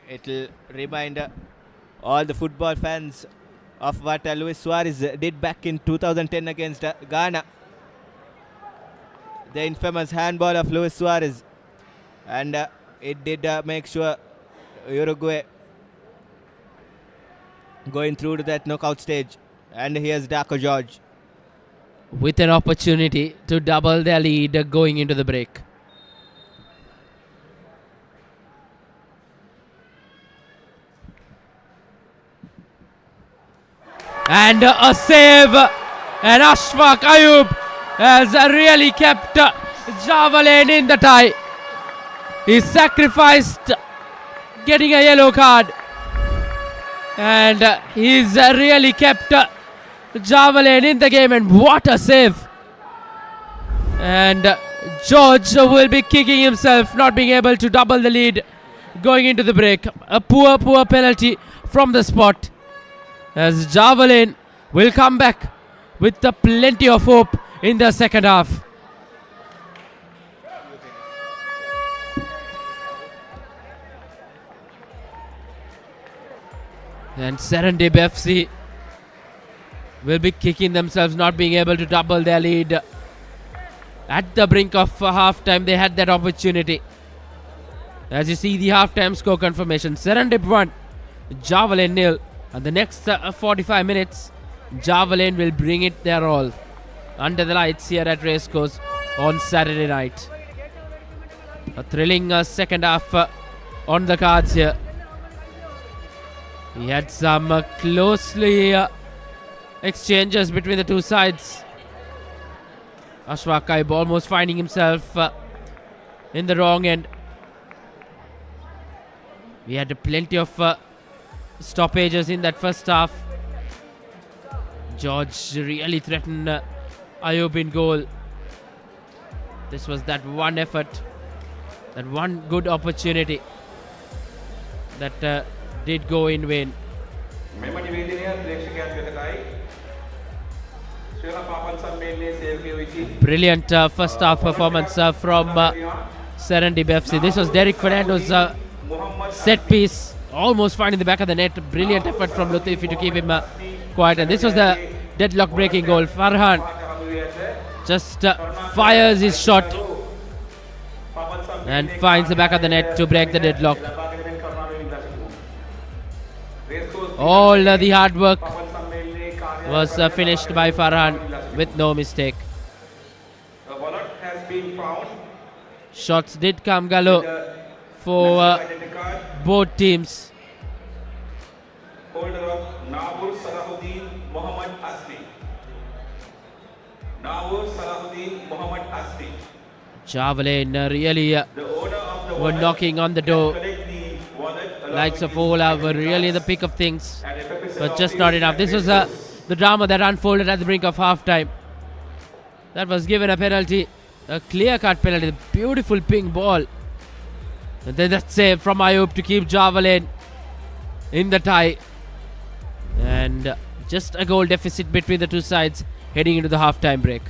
it will remind all the football fans of what Luis Suarez did back in 2010 against Ghana. The infamous handball of Luis Suarez. And it did make sure Uruguay going through to that knockout stage. And here's Darko George. With an opportunity to double their lead going into the break. And a save. And Ashfaq Ayub has really kept Javelin in the tie. He sacrificed getting a yellow card. And he's really kept Javelin in the game, and what a save. And George will be kicking himself, not being able to double the lead going into the break. A poor penalty from the spot, as Javelin will come back with plenty of hope in the second half. And Serendib FC will be kicking themselves, not being able to double their lead. At the brink of half-time, they had that opportunity. As you see the half-time score confirmation, Serendib 1, Javelin 0. And the next 45 minutes, Javelin will bring it their all under the lights here at Racecourse on Saturday night. A thrilling second half on the cards here. We had some closely exchanges between the two sides. Ashfaq Ayub almost finding himself in the wrong end. We had plenty of stoppages in that first half. George really threatened Ayub in goal. This was that one effort, that one good opportunity that did go in vain. Brilliant first half performance from Serendib FC. This was Derek Fernando's set piece, almost finding the back of the net. Brilliant effort from Latifi to keep him quiet. And this was the deadlock breaking goal. Farhan just fires his shot and finds the back of the net to break the deadlock. All the hard work was finished by Farhan with no mistake. Shots did come galore for both teams. Javelin really were knocking on the door. Likes of Ola were really in the pick of things, but just not enough. This was the drama that unfolded at the brink of half-time. That was given a penalty, a clear-cut penalty, a beautiful ping ball. And then that save from Ayub to keep Javelin in the tie. And just a goal deficit between the two sides heading into the half-time break.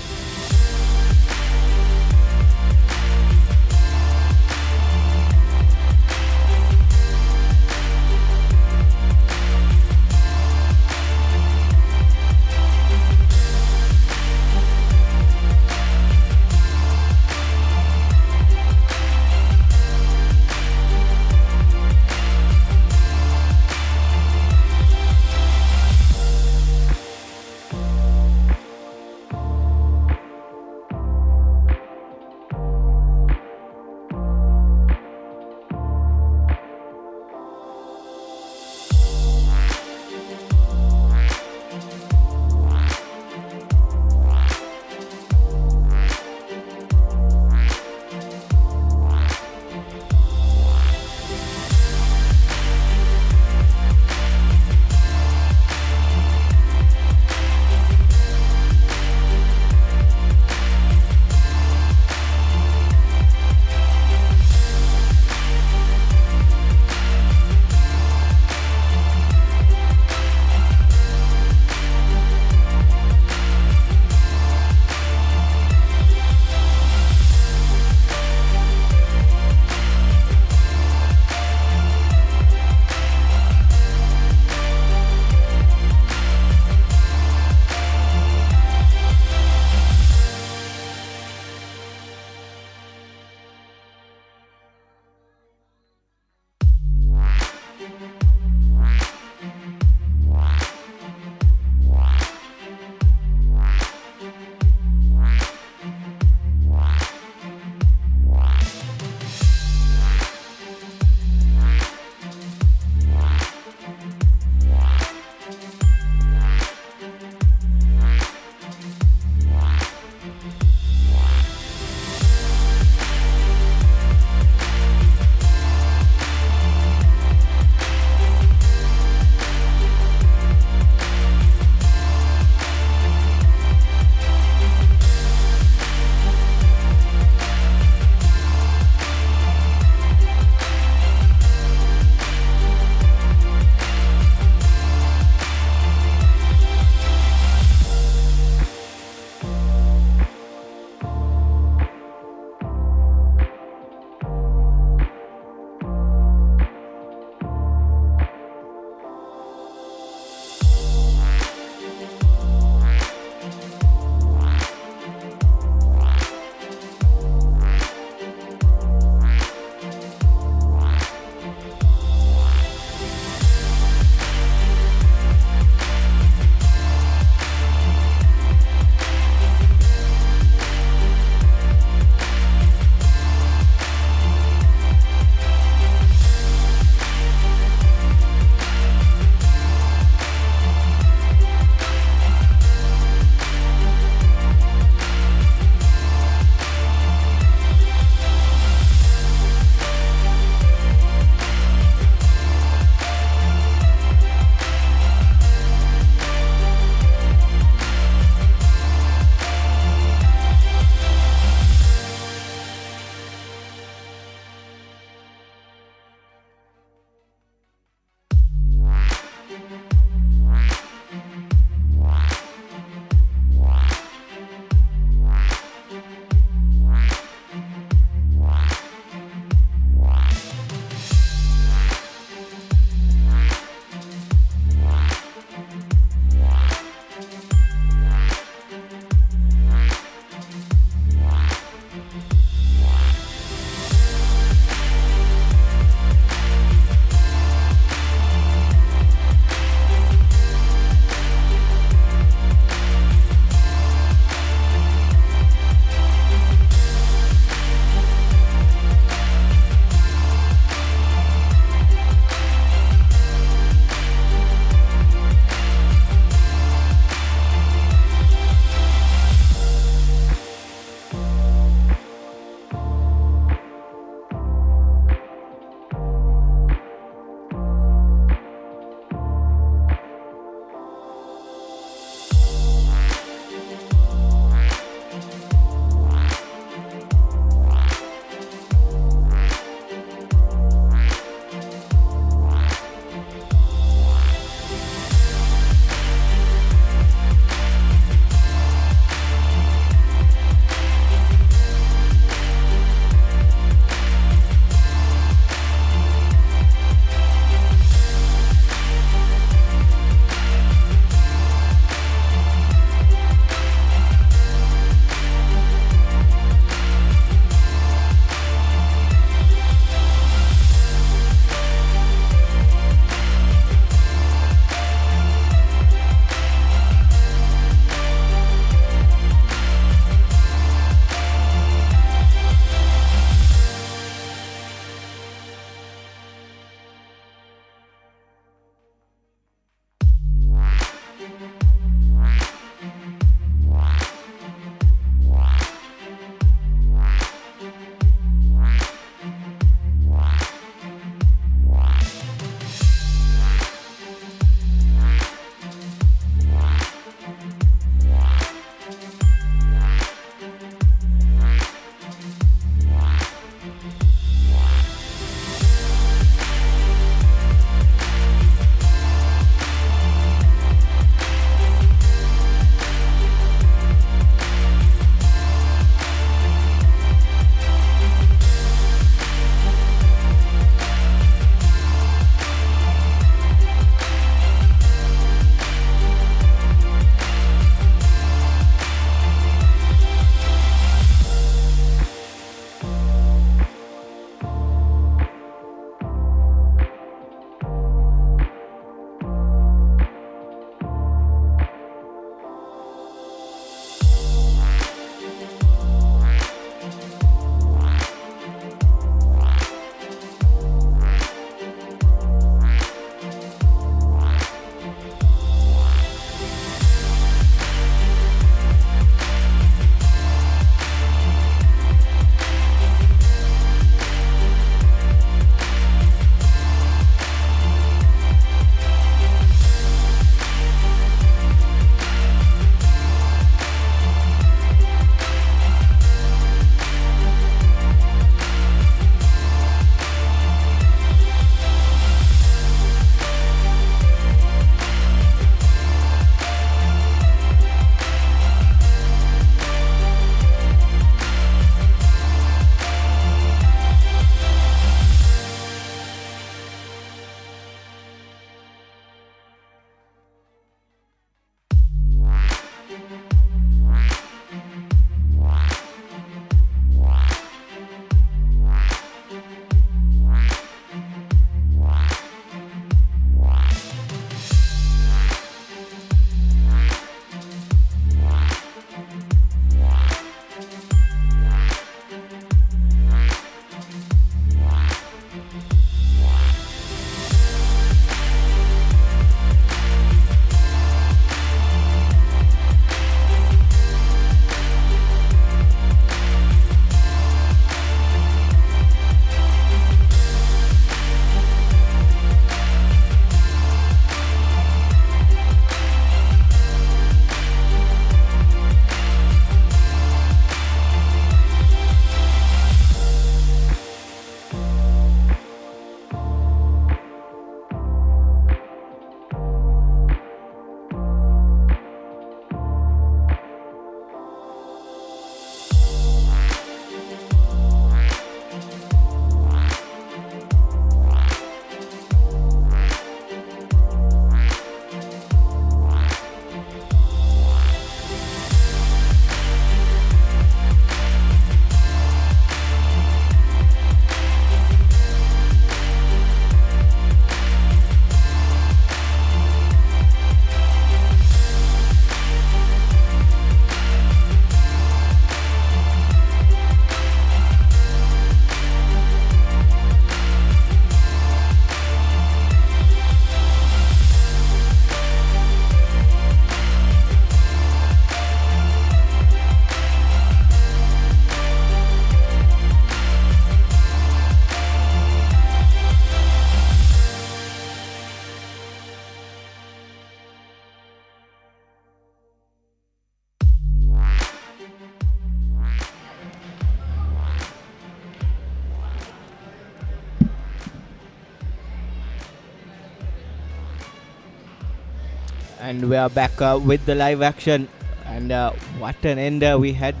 And we are back with the live action. And what an end we had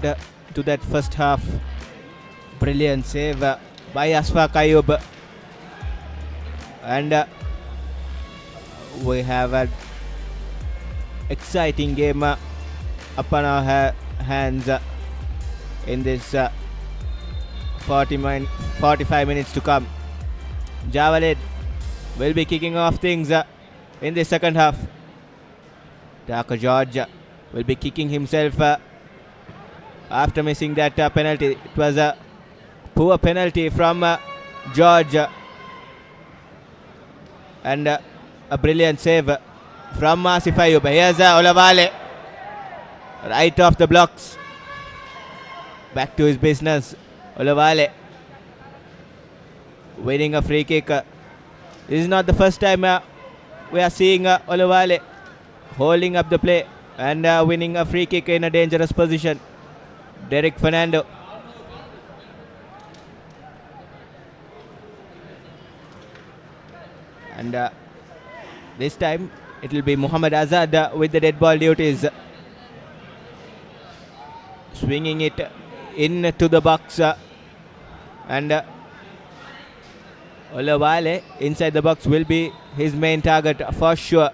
to that first half. Brilliant save by Asfaq Ayub. And we have an exciting game upon our hands in this 45 minutes to come. Javelin will be kicking off things in the second half. Darko George will be kicking himself after missing that penalty. It was a poor penalty from George. And a brilliant save from Asif Ayub. Here's Olavale. Right off the blocks. Back to his business. Olavale winning a free kick. This is not the first time we are seeing Olavale holding up the play and winning a free kick in a dangerous position. Derek Fernando. And this time it will be Muhammad Azad with the dead ball duties. Swinging it into the box. And Olavale inside the box will be his main target for sure.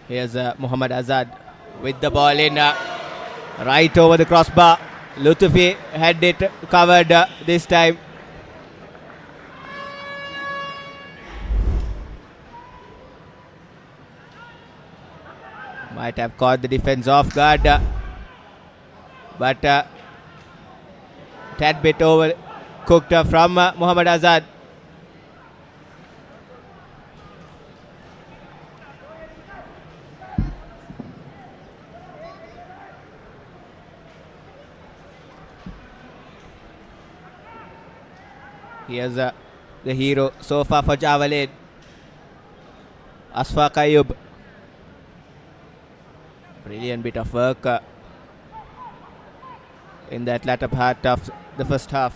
Here's Muhammad Azad with the ball in right over the crossbar. Lutufi had it covered this time. Might have caught the defense off guard, but tad bit overcooked from Muhammad Azad. Here's the hero so far for Javelin, Asfaq Ayub. Brilliant bit of work in that latter part of the first half.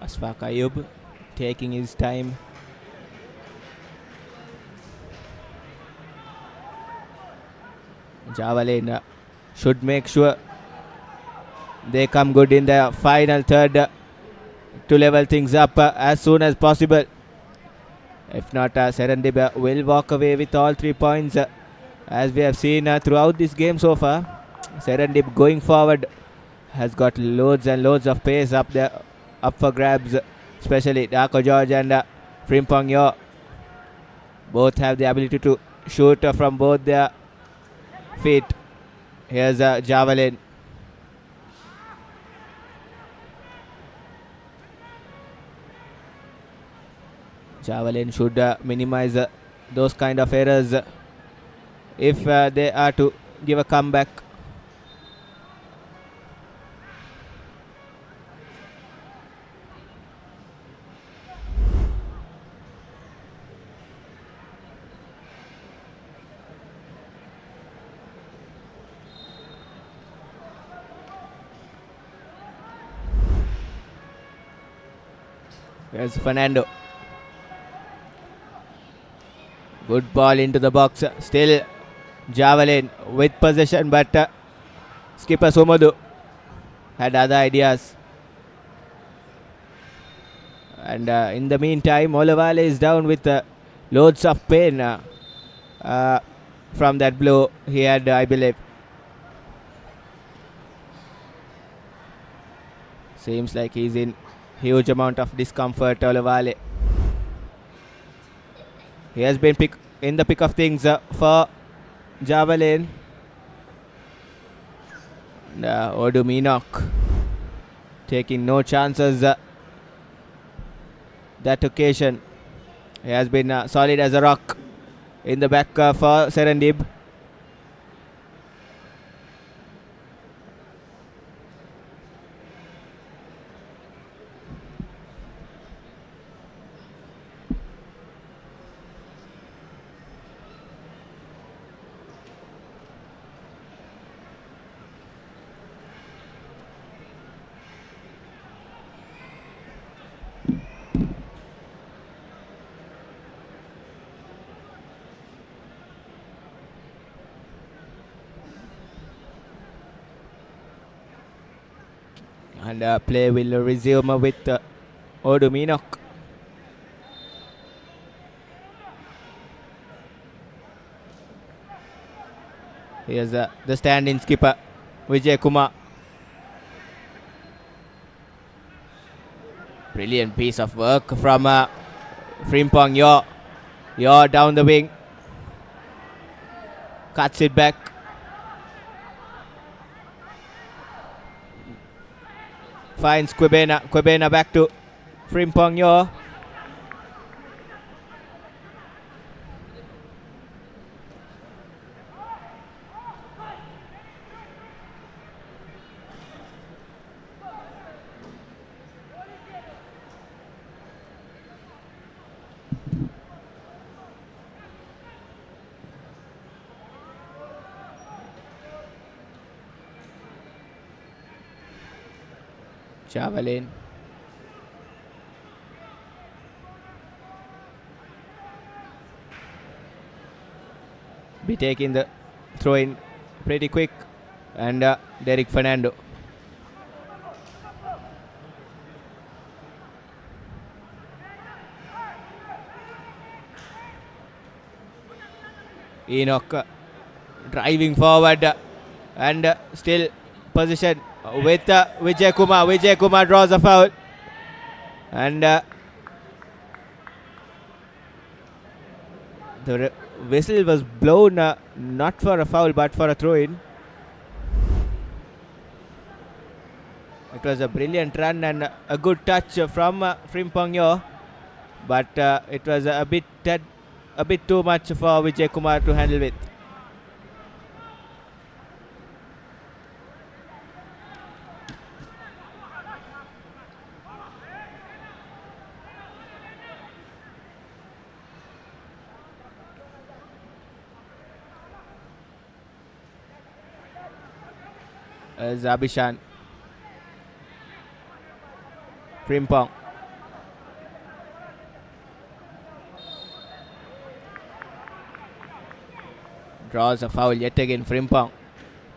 Asfaq Ayub taking his time. Javelin should make sure they come good in the final third to level things up as soon as possible. If not, SERENDIB will walk away with all 3 points. As we have seen throughout this game so far, SERENDIB going forward has got loads and loads of pace up there, up for grabs, especially Darko George and Frimpong Yo. Both have the ability to shoot from both their feet. Here's Javelin. Javelin should minimize those kind of errors if they are to give a comeback. There's Fernando. Good ball into the box. Still Javelin with possession, but skipper Somodu had other ideas. And in the meantime, Olavale is down with loads of pain from that blow he had, I believe. Seems like he's in huge amount of discomfort, Olavale. He has been in the pick of things for Javelin. And Odu Minok taking no chances that occasion. He has been solid as a rock in the back for Serendib. And play will resume with Odu Minok. Here's the stand-in skipper, Vijay Kumar. Brilliant piece of work from Frimpong Yor. Yor down the wing. Cuts it back. Finds Quebena. Quebena back to Frimpong Yor. Javelin. Be taking the throw in pretty quick. And Derek Fernando. Enoch driving forward and still position with Vijay Kumar. Vijay Kumar draws a foul. And the whistle was blown not for a foul but for a throw-in. It was a brilliant run and a good touch from Frimpong Yor, but it was a bit too much for Vijay Kumar to handle with. Zabishan. Frimpong. Draws a foul yet again. Frimpong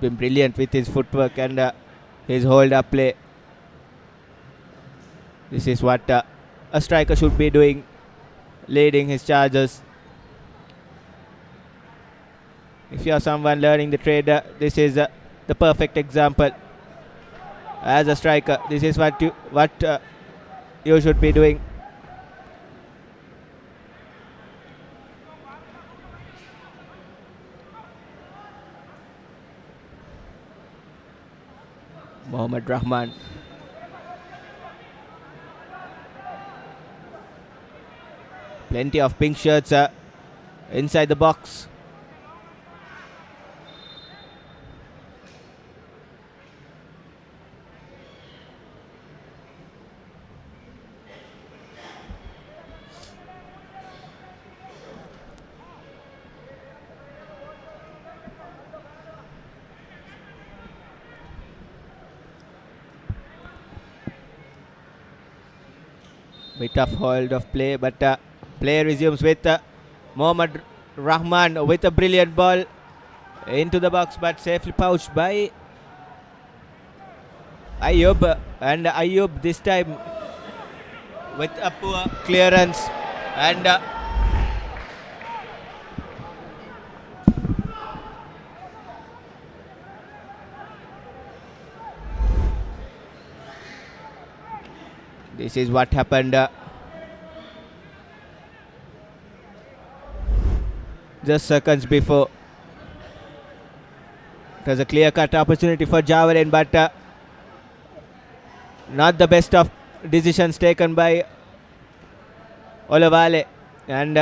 been brilliant with his footwork and his hold-up play. This is what a striker should be doing, leading his charges. If you are someone learning the trade, this is the perfect example. As a striker, this is what you should be doing. Mohammad Rahman. Plenty of pink shirts inside the box. Bit of hold of play, but play resumes with Mohammad Rahman with a brilliant ball into the box, but safely pouched by Ayub. And Ayub this time with a poor clearance and this is what happened just seconds before. It was a clear-cut opportunity for Javelin, but not the best of decisions taken by Olawale. And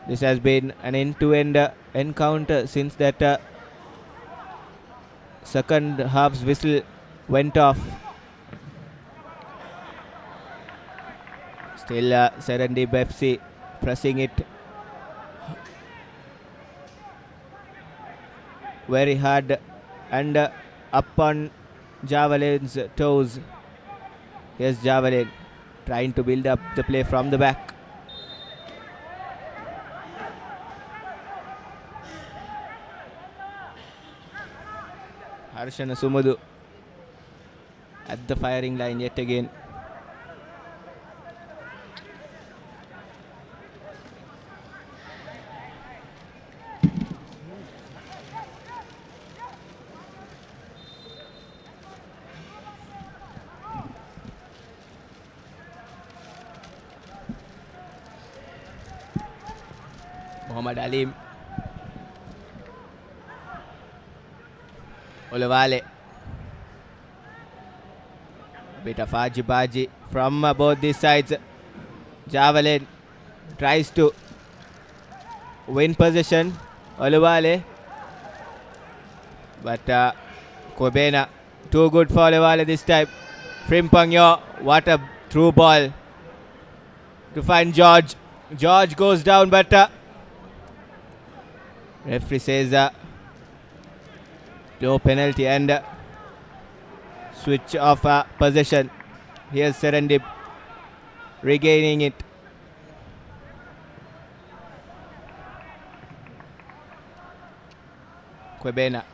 this has been an end-to-end encounter since that second half's whistle went off. Still Serendib FC pressing it very hard and up on Javelin's toes. Here's Javelin trying to build up the play from the back. Harshana Sumudu at the firing line yet again. Muhammad Alim. Olawale. Bit of aji-baji from both these sides. Javelin tries to win possession. Olawale. But Kobena too good for Olawale this time. Frimpangyo, what a through ball to find George. George goes down, but referee says no penalty and switch of possession. Here's Serendib regaining it. Kwebena.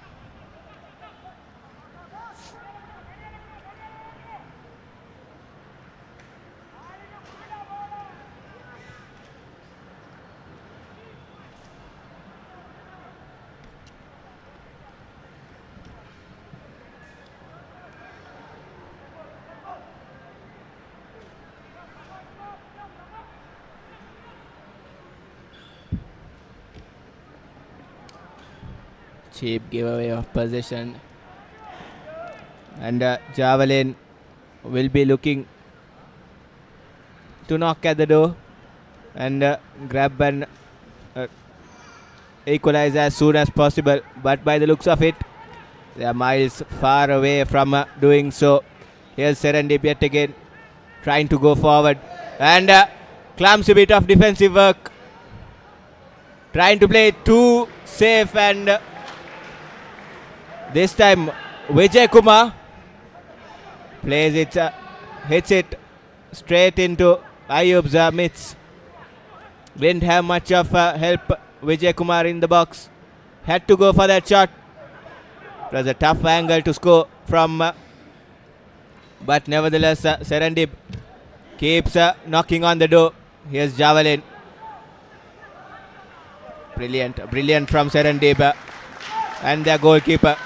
Cheap giveaway of possession, and Javelin will be looking to knock at the door and grab and equalize as soon as possible, but by the looks of it they are miles far away from doing so. Here's Serendib yet again trying to go forward and clumsy bit of defensive work, trying to play too safe, and this time Vijay Kumar plays it, hits it straight into Ayub's mitts. Didn't have much of help. Vijay Kumar in the box had to go for that shot. It was a tough angle to score from, but nevertheless Serendib keeps knocking on the door. Here's Javelin. Brilliant from Serendib and their goalkeeper.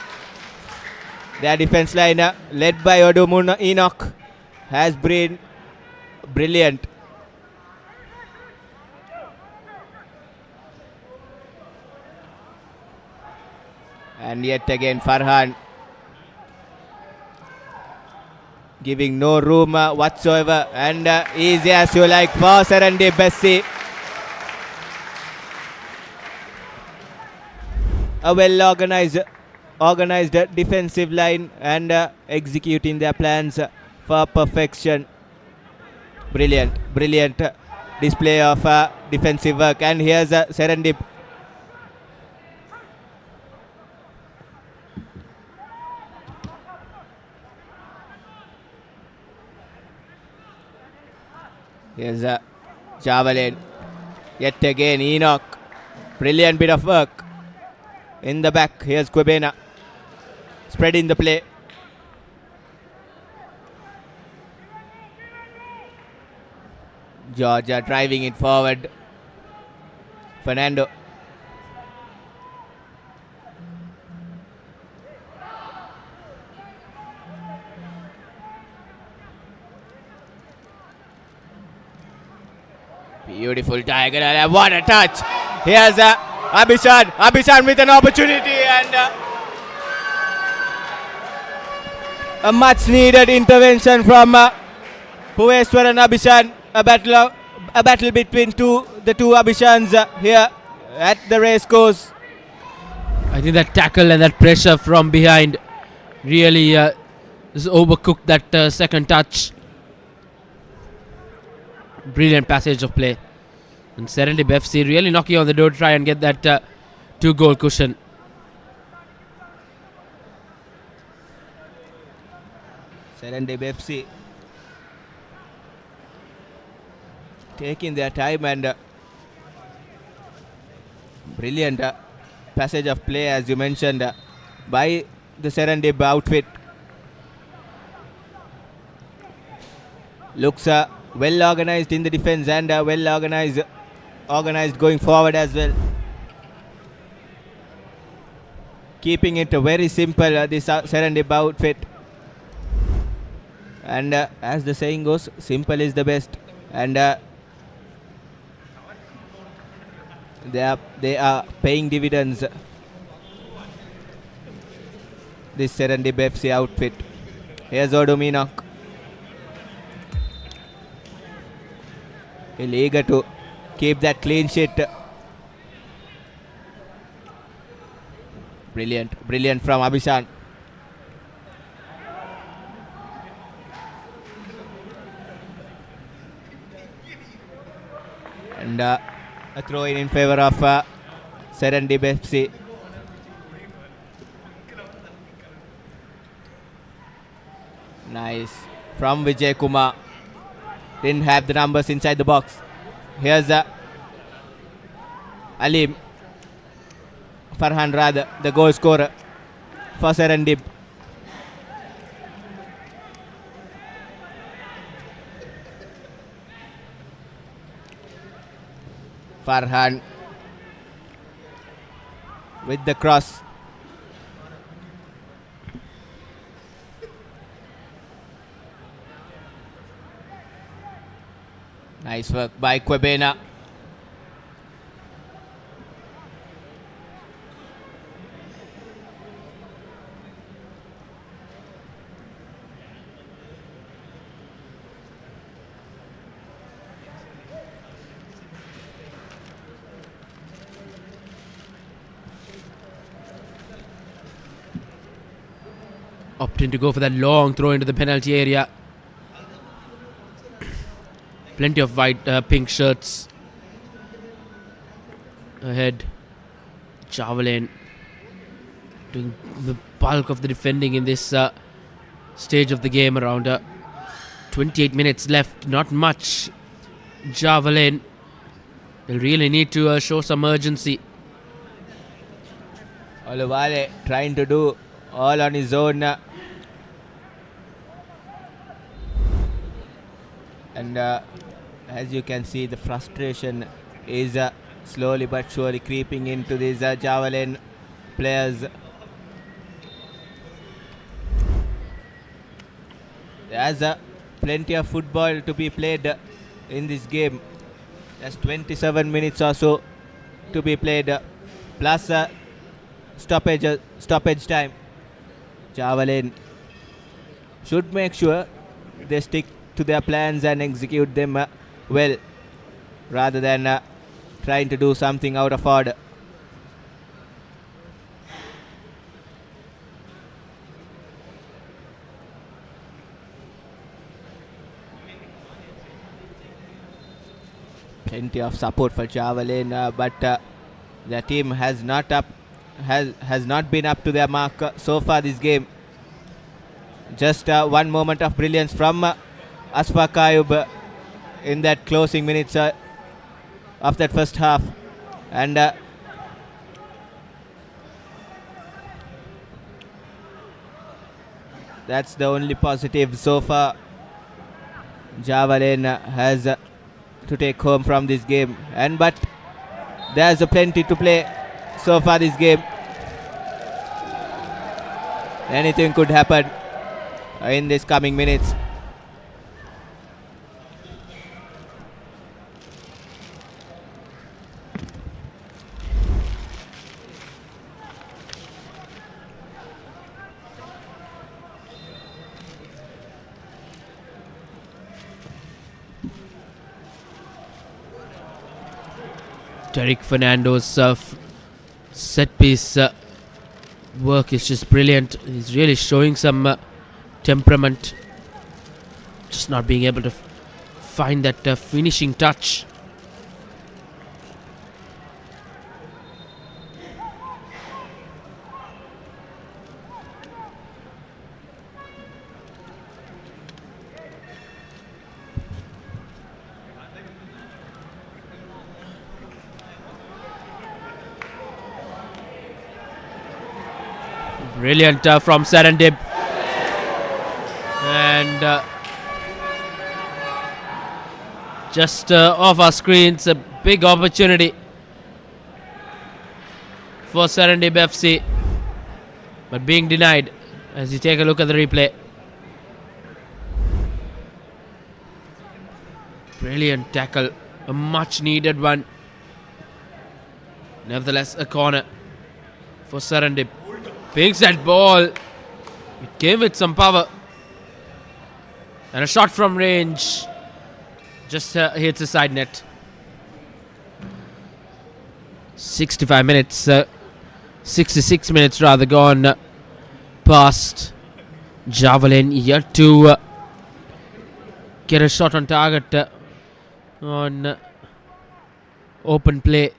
Their defense line, led by Odumun Enoch, has been brilliant. And yet again Farhan giving no room whatsoever, and easy as you like for Serendib Bessi. A well organized defensive line and executing their plans for perfection. Brilliant display of defensive work, and here's Serendib. Here's Javelin. Yet again Enoch. Brilliant bit of work in the back. Here's Kwebena spreading the play. Georgia driving it forward. Fernando. Beautiful diagonal, and what a touch. Here's Abhishan with an opportunity and a much needed intervention from Bhuveshwar and Abhishan. A battle between the two Abhishans here at the race course. I think that tackle and that pressure from behind really just overcooked that second touch. Brilliant passage of play. And SERENDIB FC really knocking on the door to try and get that 2-goal cushion. SERENDIB FC taking their time and brilliant passage of play, as you mentioned, by the SERENDIB outfit. Looks well organized in the defense and well organized going forward as well. Keeping it very simple, this SERENDIB outfit. And as the saying goes, simple is the best. And they are paying dividends, this SERENDIB FC outfit. Here's Oduminok. He's eager to keep that clean sheet. Brilliant from Abhishan. And a throw in favor of SERENDIB FC. Nice from Vijay Kumar. Didn't have the numbers inside the box. Here's Alim Farhan Rad, the goal scorer for SERENDIB. Farhan with the cross. Nice work by Kwebena. Opting to go for that long throw into the penalty area. Plenty of white, pink shirts ahead. Javelin doing the bulk of the defending in this stage of the game. Around 28 minutes left, not much. Javelin, they'll really need to show some urgency. Oluvale trying to do all on his own. And as you can see, the frustration is slowly but surely creeping into these Javelin players. There's plenty of football to be played in this game. There's 27 minutes or so to be played, plus stoppage time. Javelin should make sure they stick to their plans and execute them well, rather than trying to do something out of order. Plenty of support for Javelin, but their team has not been up to their mark so far this game. Just one moment of brilliance from Asfaq Ayub in that closing minutes of that first half, and that's the only positive so far Javelin has to take home from this game. But there's plenty to play so far this game. Anything could happen in these coming minutes. Derek Fernando's set piece work is just brilliant. He's really showing some temperament, just not being able to find that finishing touch. Brilliant from SERENDIB. And just off our screens, a big opportunity for SERENDIB FC, but being denied as you take a look at the replay. Brilliant tackle, a much needed one. Nevertheless, a corner for SERENDIB. Pings that ball. It came with some power. And a shot from range. Just hits the side net. 65 minutes. 66 minutes rather gone past. Javelin yet to get a shot on target on open play.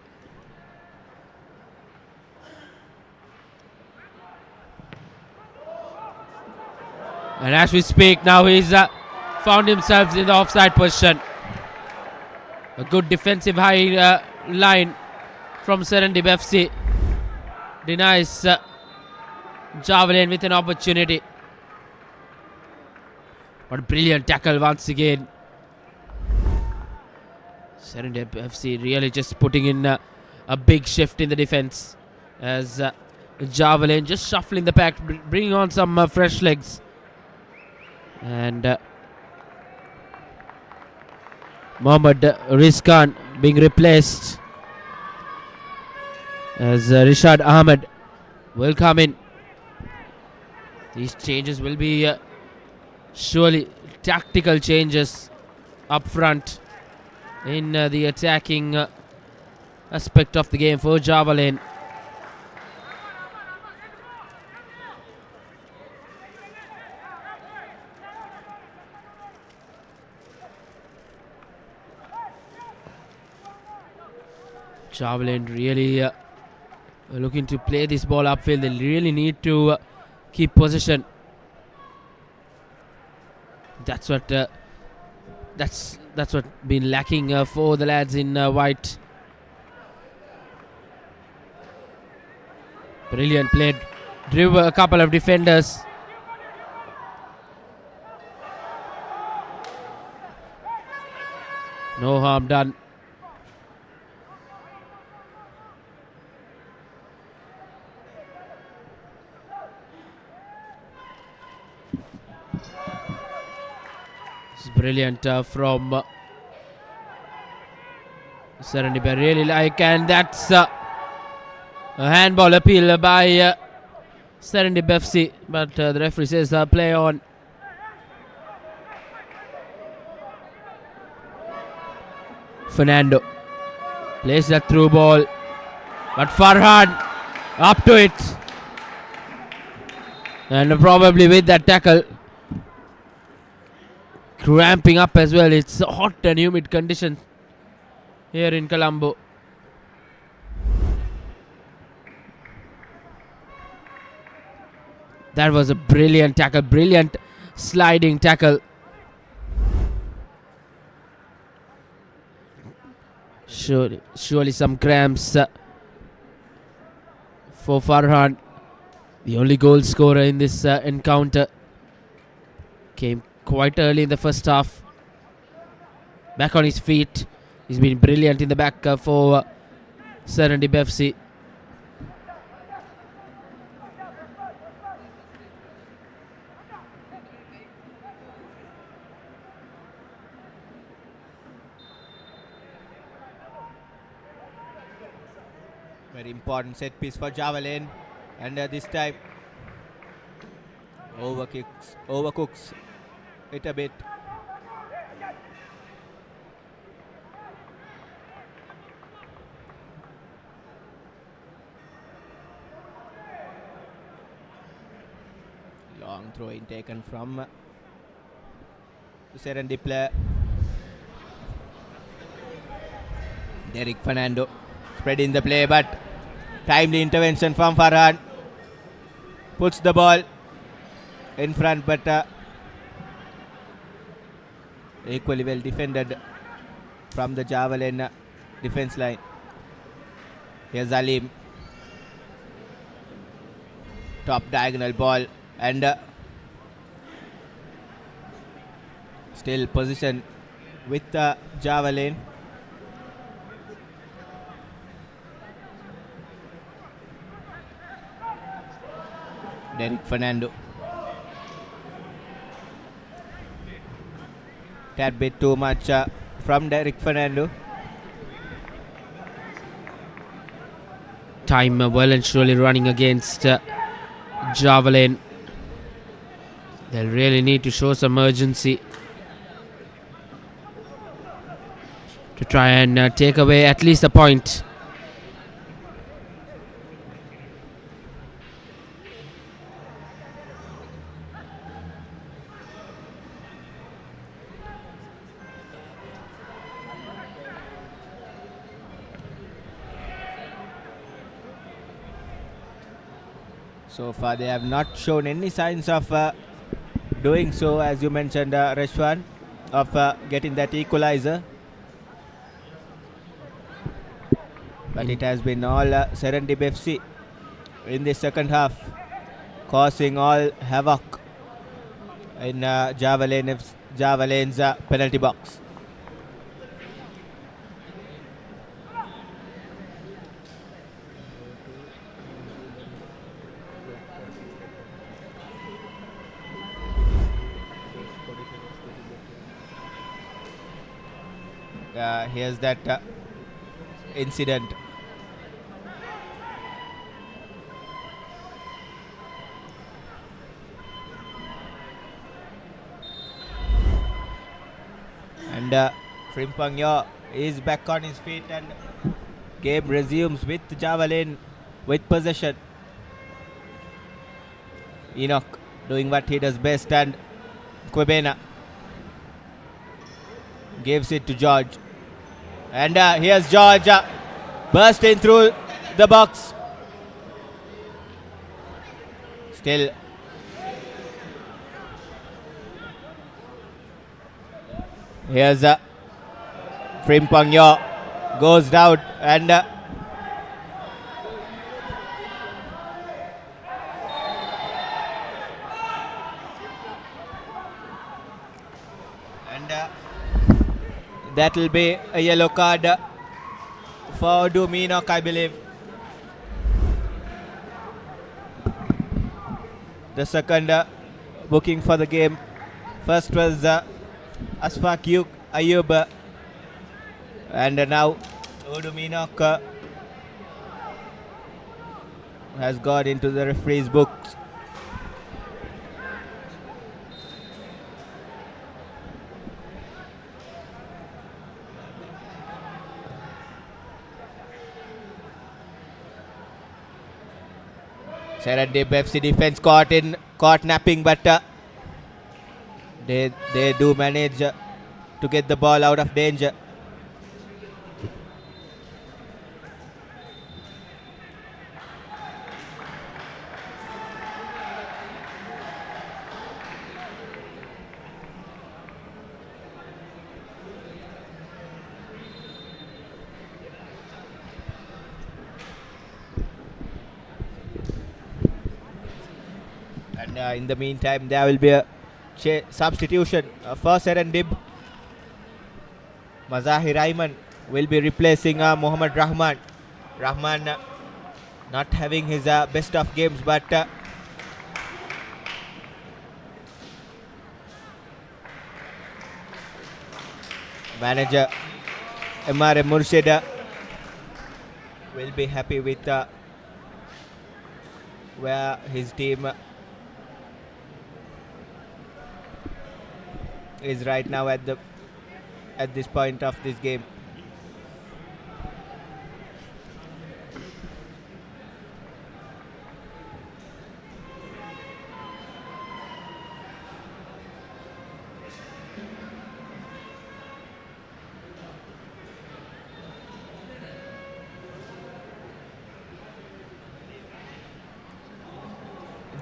And as we speak now, he's found himself in the offside position. A good defensive high line from SERENDIB FC denies Javelin with an opportunity. What a brilliant tackle once again. SERENDIB FC really just putting in a big shift in the defense as Javelin just shuffling the pack, bringing on some fresh legs. And Mohammad Rizkan being replaced as Rishad Ahmed will come in. These changes will be surely tactical changes up front in the attacking aspect of the game for Javelin. Javelin really looking to play this ball upfield. They really need to keep possession. That's what been lacking for the lads in white. Brilliant play. Drew a couple of defenders. No harm done. Brilliant from SERENDIB. I really like, and that's a handball appeal by SERENDIB FC, but the referee says play on. Fernando plays that through ball, but Farhan up to it, and probably with that tackle cramping up as well. It's hot and humid conditions here in Colombo. That was a brilliant tackle, brilliant sliding tackle. Surely some cramps for Farhan, the only goal scorer in this encounter. Came quite early in the first half. Back on his feet. He's been brilliant in the back for SERENDIB FC. Very important set piece for Javelin, and this time overcooks it a bit. Long throw in taken from the Serendib player. Derek Fernando spreading the play, but timely intervention from Farhan. Puts the ball in front, but equally well defended from the Javelin defense line. Here's Alim. Top diagonal ball, and still position with the Javelin. Derek Fernando. Tad bit too much from Derek Fernando. Time well and surely running against Javelin. They'll really need to show some urgency to try and take away at least a point. So far they have not shown any signs of doing so, as you mentioned, Reshwan, of getting that equalizer. But it has been all Serendib FC in the second half, causing all havoc in Javelin's penalty box. Here's that incident. And Frimpangyo is back on his feet, and game resumes with Javelin with possession. Enoch doing what he does best, and Kwebena gives it to George. And here's George bursting through the box. Still here's Frimpangyo goes down, and that will be a yellow card for Duminok, I believe. The second booking for the game. First was Asfaq Ayub, and now Duminok has got into the referee's books. Serendib FC defense caught napping, but they do manage to get the ball out of danger. And in the meantime, there will be a substitution for Serendib. Mazahir Ayman will be replacing Mohammad Rahman. Rahman not having his best of games, but manager Emare Murshid will be happy with where his team is right now at this point of this game.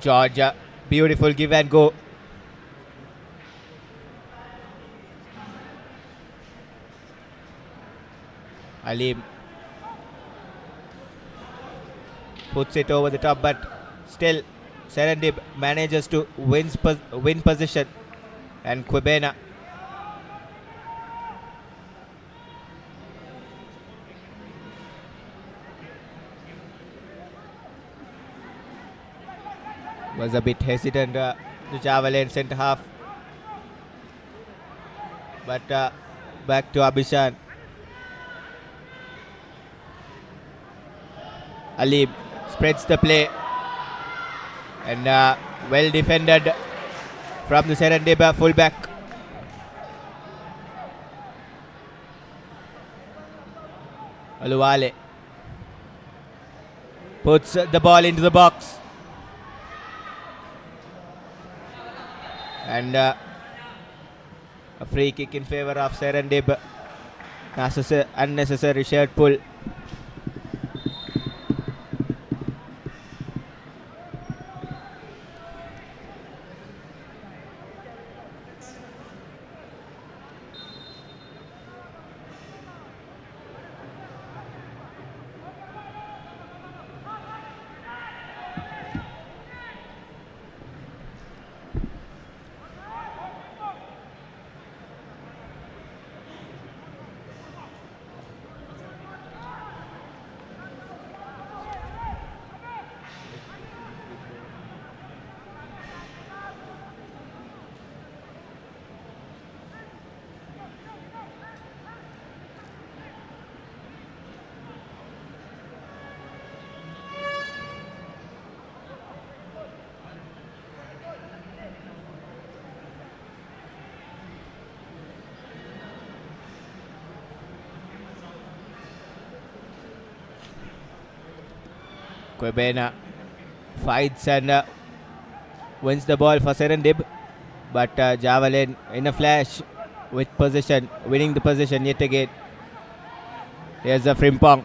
Georgia, beautiful give and go. Alim puts it over the top, but still Serendib manages to win position, and Quebena was a bit hesitant, the Javelin centre half, but back to Abhishan. Alim spreads the play, and well defended from the Serendib fullback. Aluwale puts the ball into the box, and a free kick in favour of Serendib. Unnecessary shirt pull. Quebena fights and wins the ball for Serendib, but Javelin in a flash with possession, winning the possession yet again. Here's a Frimpong.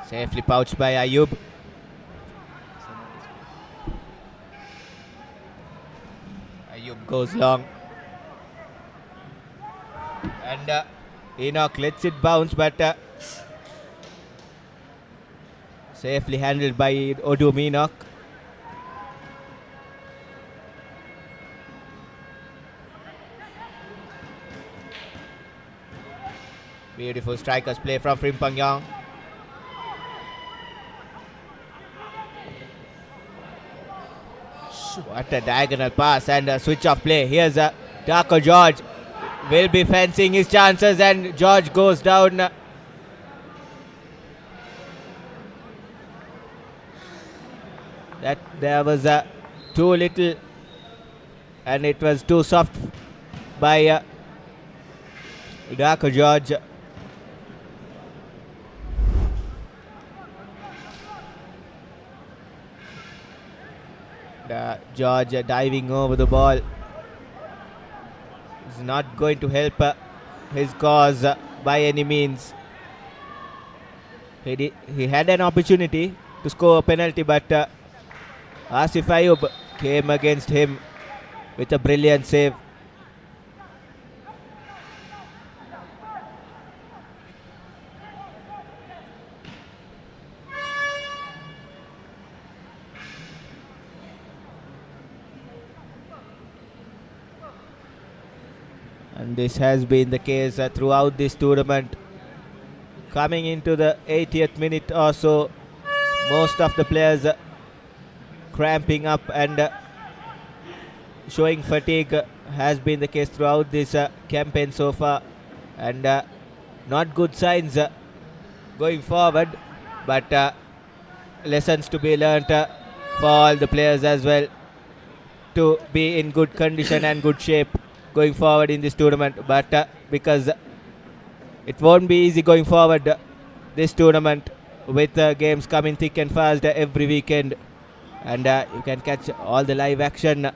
Safely pouched by Ayub. Ayub goes long, and Enoch lets it bounce, but safely handled by Odum Enoch. Beautiful strikers play from Frimpong Yang. What a diagonal pass and a switch off play. Here's a Darko George. Will be fencing his chances, and George goes down. That there was too little, and it was too soft by Darko George. George diving over the ball is not going to help his cause by any means. He had an opportunity to score a penalty, but Asif Ayub came against him with a brilliant save. And this has been the case throughout this tournament. Coming into the 80th minute or so, most of the players cramping up and showing fatigue has been the case throughout this campaign so far, and not good signs going forward, but lessons to be learnt for all the players as well to be in good condition and good shape going forward in this tournament. But because it won't be easy going forward this tournament with games coming thick and fast every weekend, and you can catch all the live action.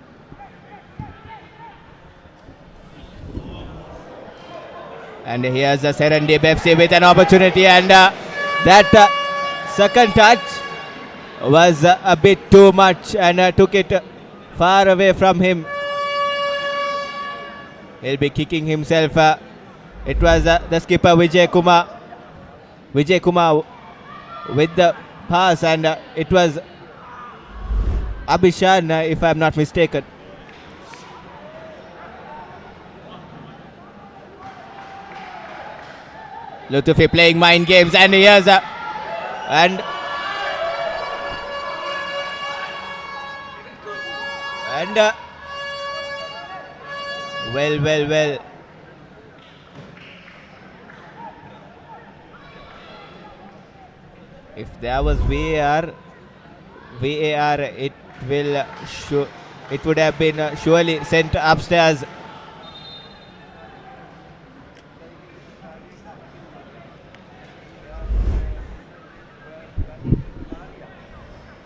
And here's a SERENDIB FC with an opportunity, and that second touch was a bit too much and took it far away from him. He'll be kicking himself. It was the skipper Vijay Kumar with the pass, and it was Abhishan, if I'm not mistaken. Lutufi playing mind games, and here's and well. If there was VAR, it would have been surely sent upstairs.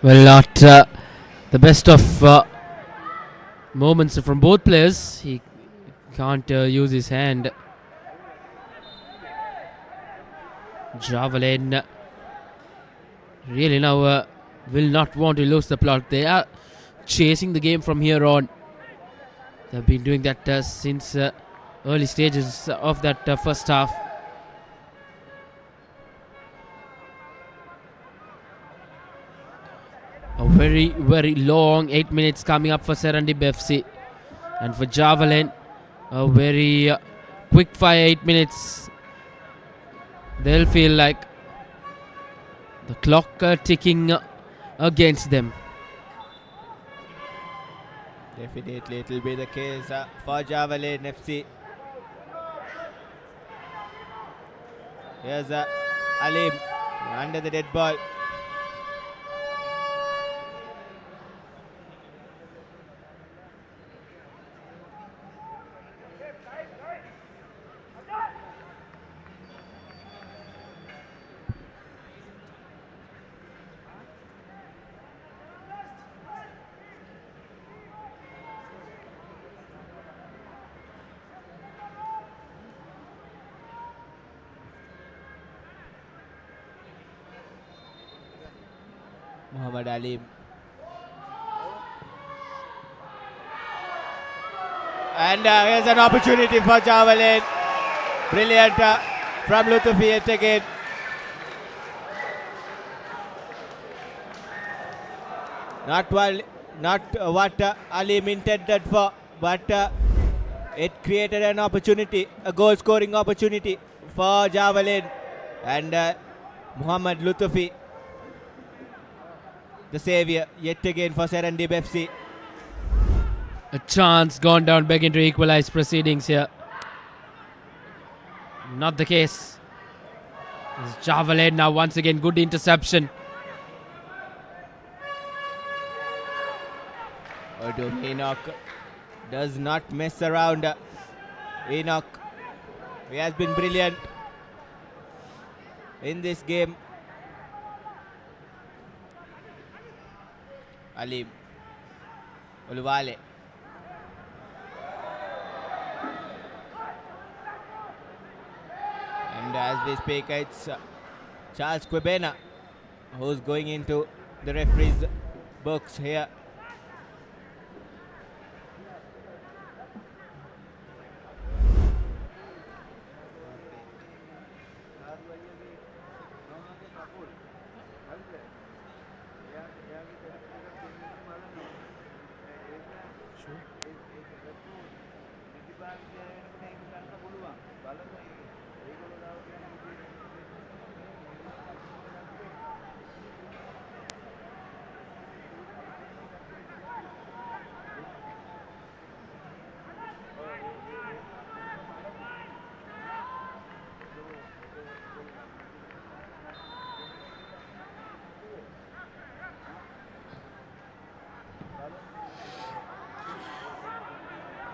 Well, not the best of moments from both players. He can't use his hand. Javelin really now will not want to lose the plot. They are chasing the game from here on. They've been doing that since early stages of that first half. A very, very long 8 minutes coming up for SERENDIB FC. And for Javelin, a very quick fire 8 minutes. They'll feel like the clock ticking against them. Definitely it will be the case for Javelin FC. Here's Alim under the dead ball. Muhammad Alim. And here's an opportunity for Javelin. Brilliant from Lutufi yet again. Not what Alim intended for, but it created an opportunity, a goal scoring opportunity for Javelin. And Muhammad Lutufi, the saviour yet again for SERENDIB FC. A chance gone down, begging to equalize proceedings here. Not the case. It's Javelin now once again, good interception. Odom Enoch does not mess around. Enoch, he has been brilliant in this game. Alim Ulwale. And as we speak, it's Charles Quibena who's going into the referee's books here.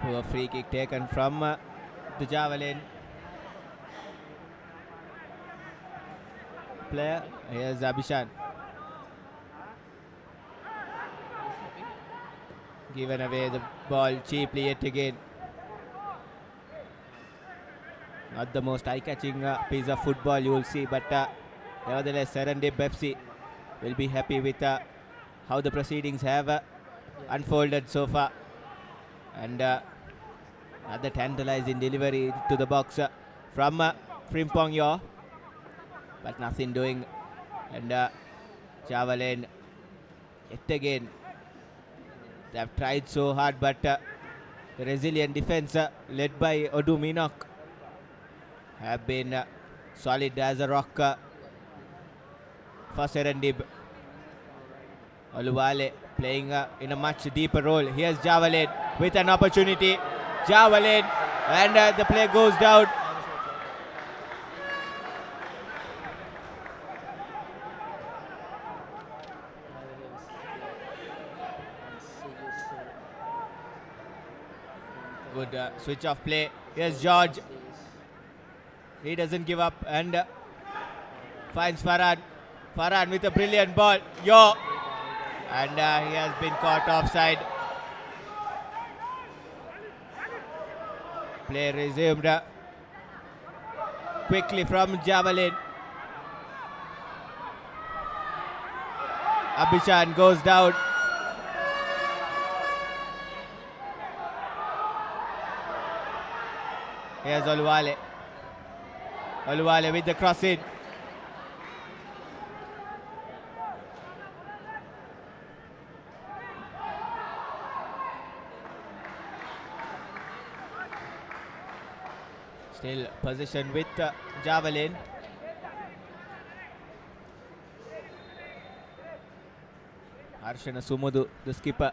Poor free kick taken from the Javelin player. Here's Abhishan. Given away the ball cheaply yet again. Not the most eye-catching piece of football you will see, but nevertheless Serendib FC will be happy with how the proceedings have unfolded so far. And another tantalizing delivery to the box from Frimpong Yor, but nothing doing. And Javelin yet again. They have tried so hard, but the resilient defense led by Odu Minok have been solid as a rock for Serendib. Oluwale playing in a much deeper role. Here's Javelin with an opportunity. Javelin, and the play goes down. Good switch off play. Here's George. He doesn't give up and finds Farhan. Farhan with a brilliant ball. Yo! And he has been caught offside. Play resumed quickly from Javelin. Abhishan goes down. Here's Oluwale. Oluwale with the cross in. Still possession with Javelin. Harshana Sumudu, the skipper.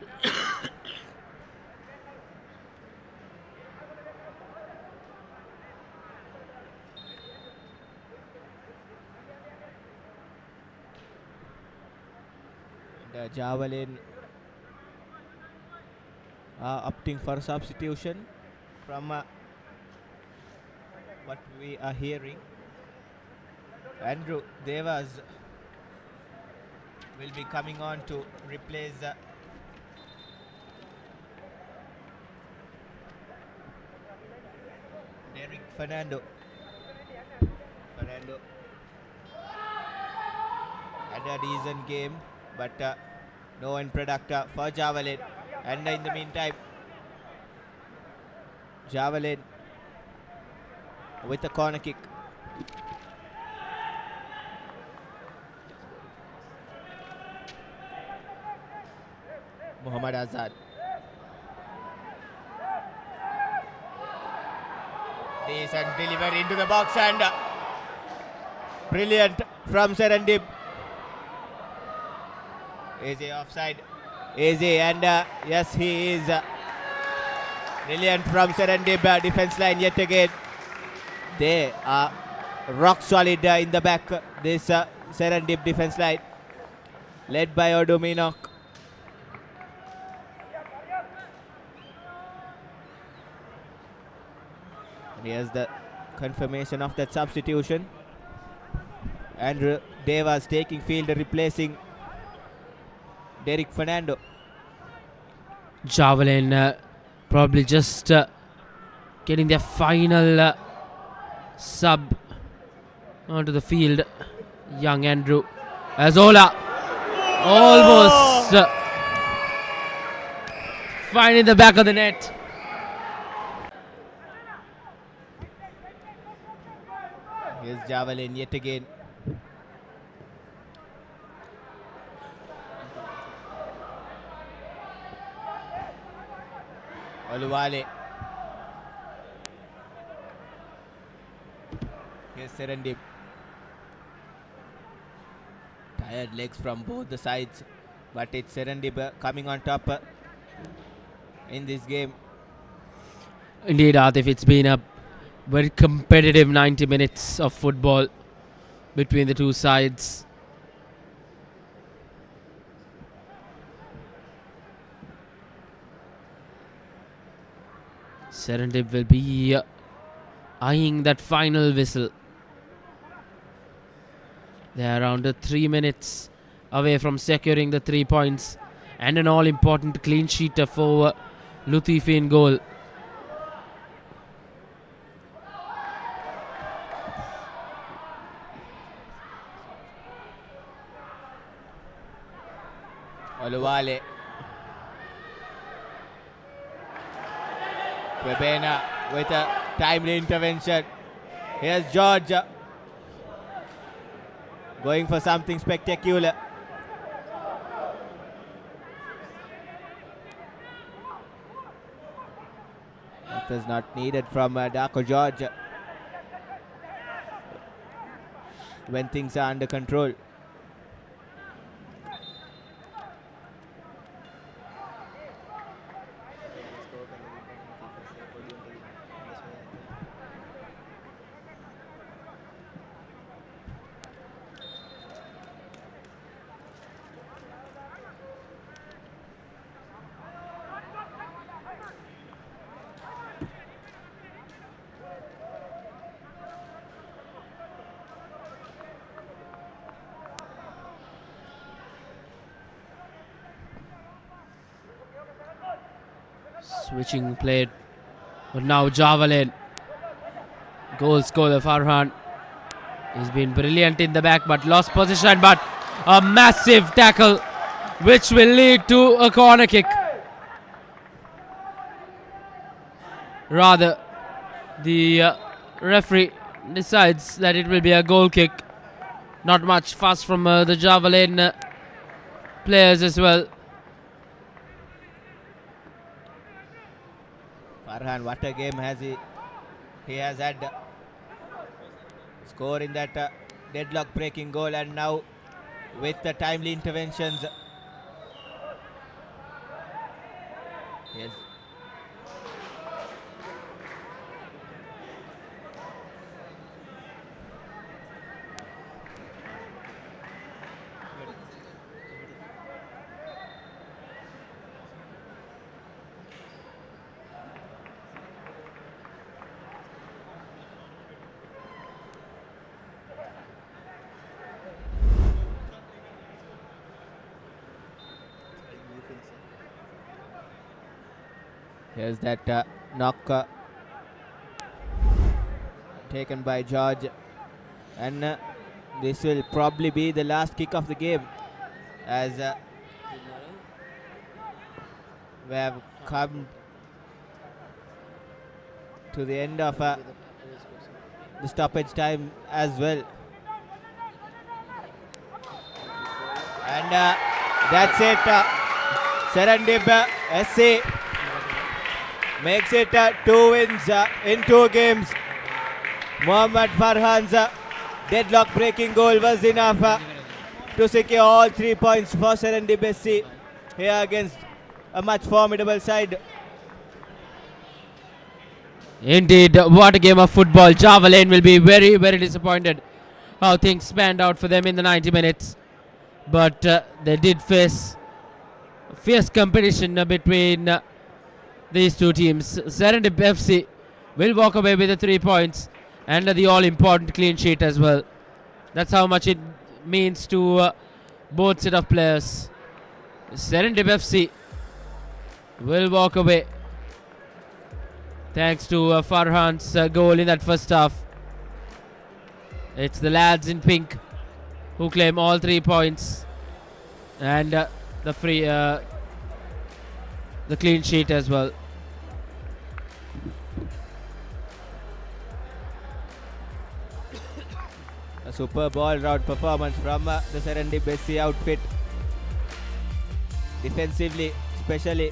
And Javelin opting for substitution from what we are hearing. Andrew Devas will be coming on to replace Derek Fernando. Fernando had a decent game, but no end product for Javelin. And in the meantime, Javelin with a corner kick. Muhammad Azad. Decent delivery into the box and brilliant from Serendib. AJ offside. AJ, and yes, he is brilliant from Serendib defense line yet again. They are rock solid in the back. This Serendib defense line led by Odu Minok. And here's the confirmation of that substitution. Andrew Devas taking field, replacing Derek Fernando. Javelin probably just getting their final sub onto the field. Young Andrew Azola almost finding the back of the net. Here's Javelin yet again. Oluwale. Here's Serendib. Tired legs from both the sides, but it's Serendib coming on top in this game. Indeed, Atif, it's been a very competitive 90 minutes of football between the two sides. Serendib will be eyeing that final whistle. They are around 3 minutes away from securing the 3 points and an all-important clean sheet for Lutifi in goal. Oluwale. Webena with a timely intervention. Here's George going for something spectacular. That was not needed from Darko George when things are under control. Switching play, but now Javelin. Goal scorer Farhan. He's been brilliant in the back, but lost position. But a massive tackle, which will lead to a corner kick. Rather, the referee decides that it will be a goal kick. Not much fuss from the Javelin players as well. Farhan, what a game has he has had. Score in that deadlock breaking goal, and now with the timely interventions. Yes. Here's that knock taken by George, and this will probably be the last kick of the game, as we have come to the end of the stoppage time as well. And that's it. Serendib SC makes it 2 wins in 2 games. Mohammad Farhan's deadlock breaking goal was enough to secure all 3 points for Serendib SC here against a much formidable side. Indeed, what a game of football. Javelin will be very, very disappointed how things panned out for them in the 90 minutes. But they did face fierce competition between these two teams. Serendib FC will walk away with the 3 points and the all-important clean sheet as well. That's how much it means to both set of players. Serendib FC will walk away thanks to Farhan's goal in that first half. It's the lads in pink who claim all 3 points and the clean sheet as well. A super ball-round performance from the Serendib SC outfit. Defensively, especially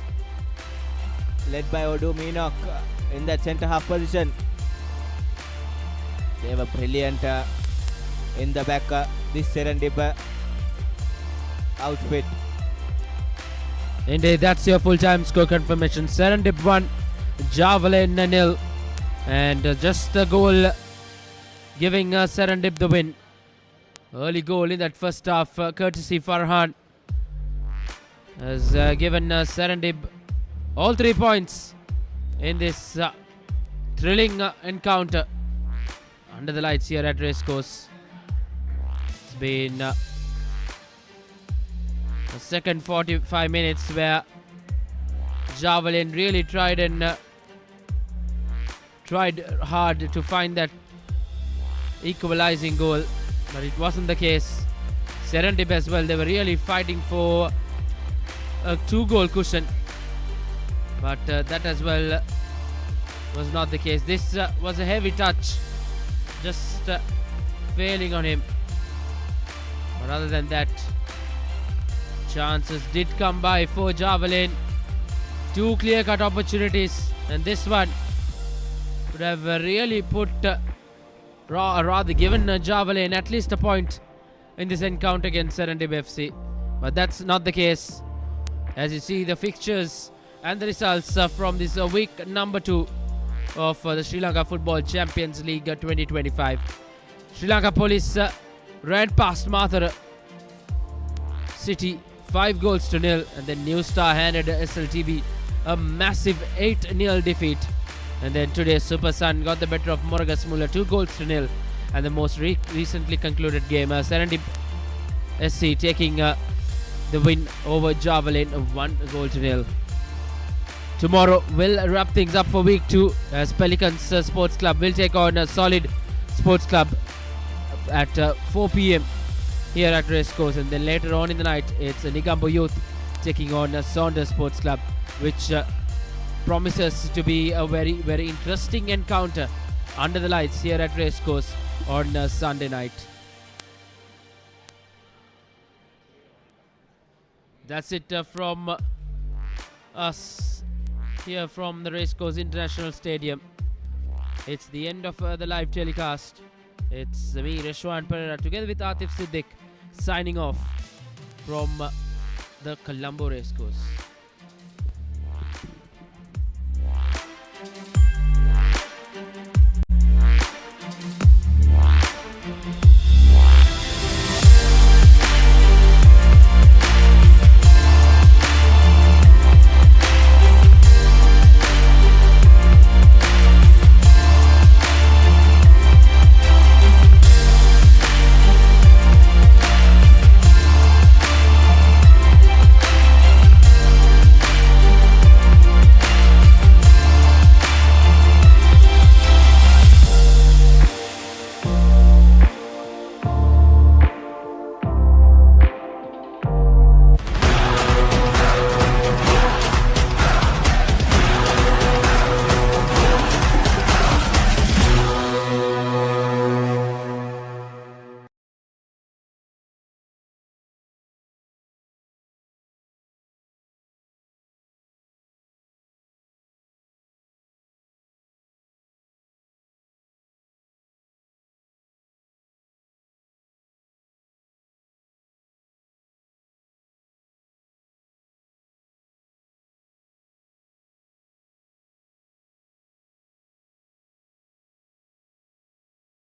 led by Odu Meenok in that centre-half position. They were brilliant in the back, this Serendib outfit. Indeed, that's your full-time score confirmation. Serendib 1, Javelin 0, and just a goal giving Serendib the win. Early goal in that first half, courtesy Farhan, has given Serendib all 3 points in this thrilling encounter under the lights here at Racecourse. It's been the second 45 minutes where Javelin really tried hard to find that equalizing goal, but it wasn't the case. Serendib as well, they were really fighting for a 2-goal cushion, but that as well was not the case. This was a heavy touch, just failing on him, but other than that, chances did come by for Javelin. 2 clear-cut opportunities, and this one would have really put rather given Javelin at least a point in this encounter against Serendib FC, but that's not the case. As you see the fixtures and the results from this week number 2 of the Sri Lanka Football Champions League 2025. Sri Lanka Police ran past Mathura City 5-0, and then New Star handed SLTB a massive 8-0 defeat. And then today Super Sun got the better of Moragas Muller 2-0, and the most recently concluded game Serendib SC taking the win over Javelin 1-0. Tomorrow we'll wrap things up for week 2 as Pelicans Sports Club will take on a Solid Sports Club at 4 p.m. here at Racecourse, and then later on in the night it's Nigambo Youth taking on Saunders Sports Club, which promises to be a very, very interesting encounter under the lights here at Racecourse on Sunday night. That's it from us here from the Racecourse International Stadium. It's the end of the live telecast. It's me, Reshwan Pereira, together with Atif Siddiq, signing off from the Colombo Racecourse.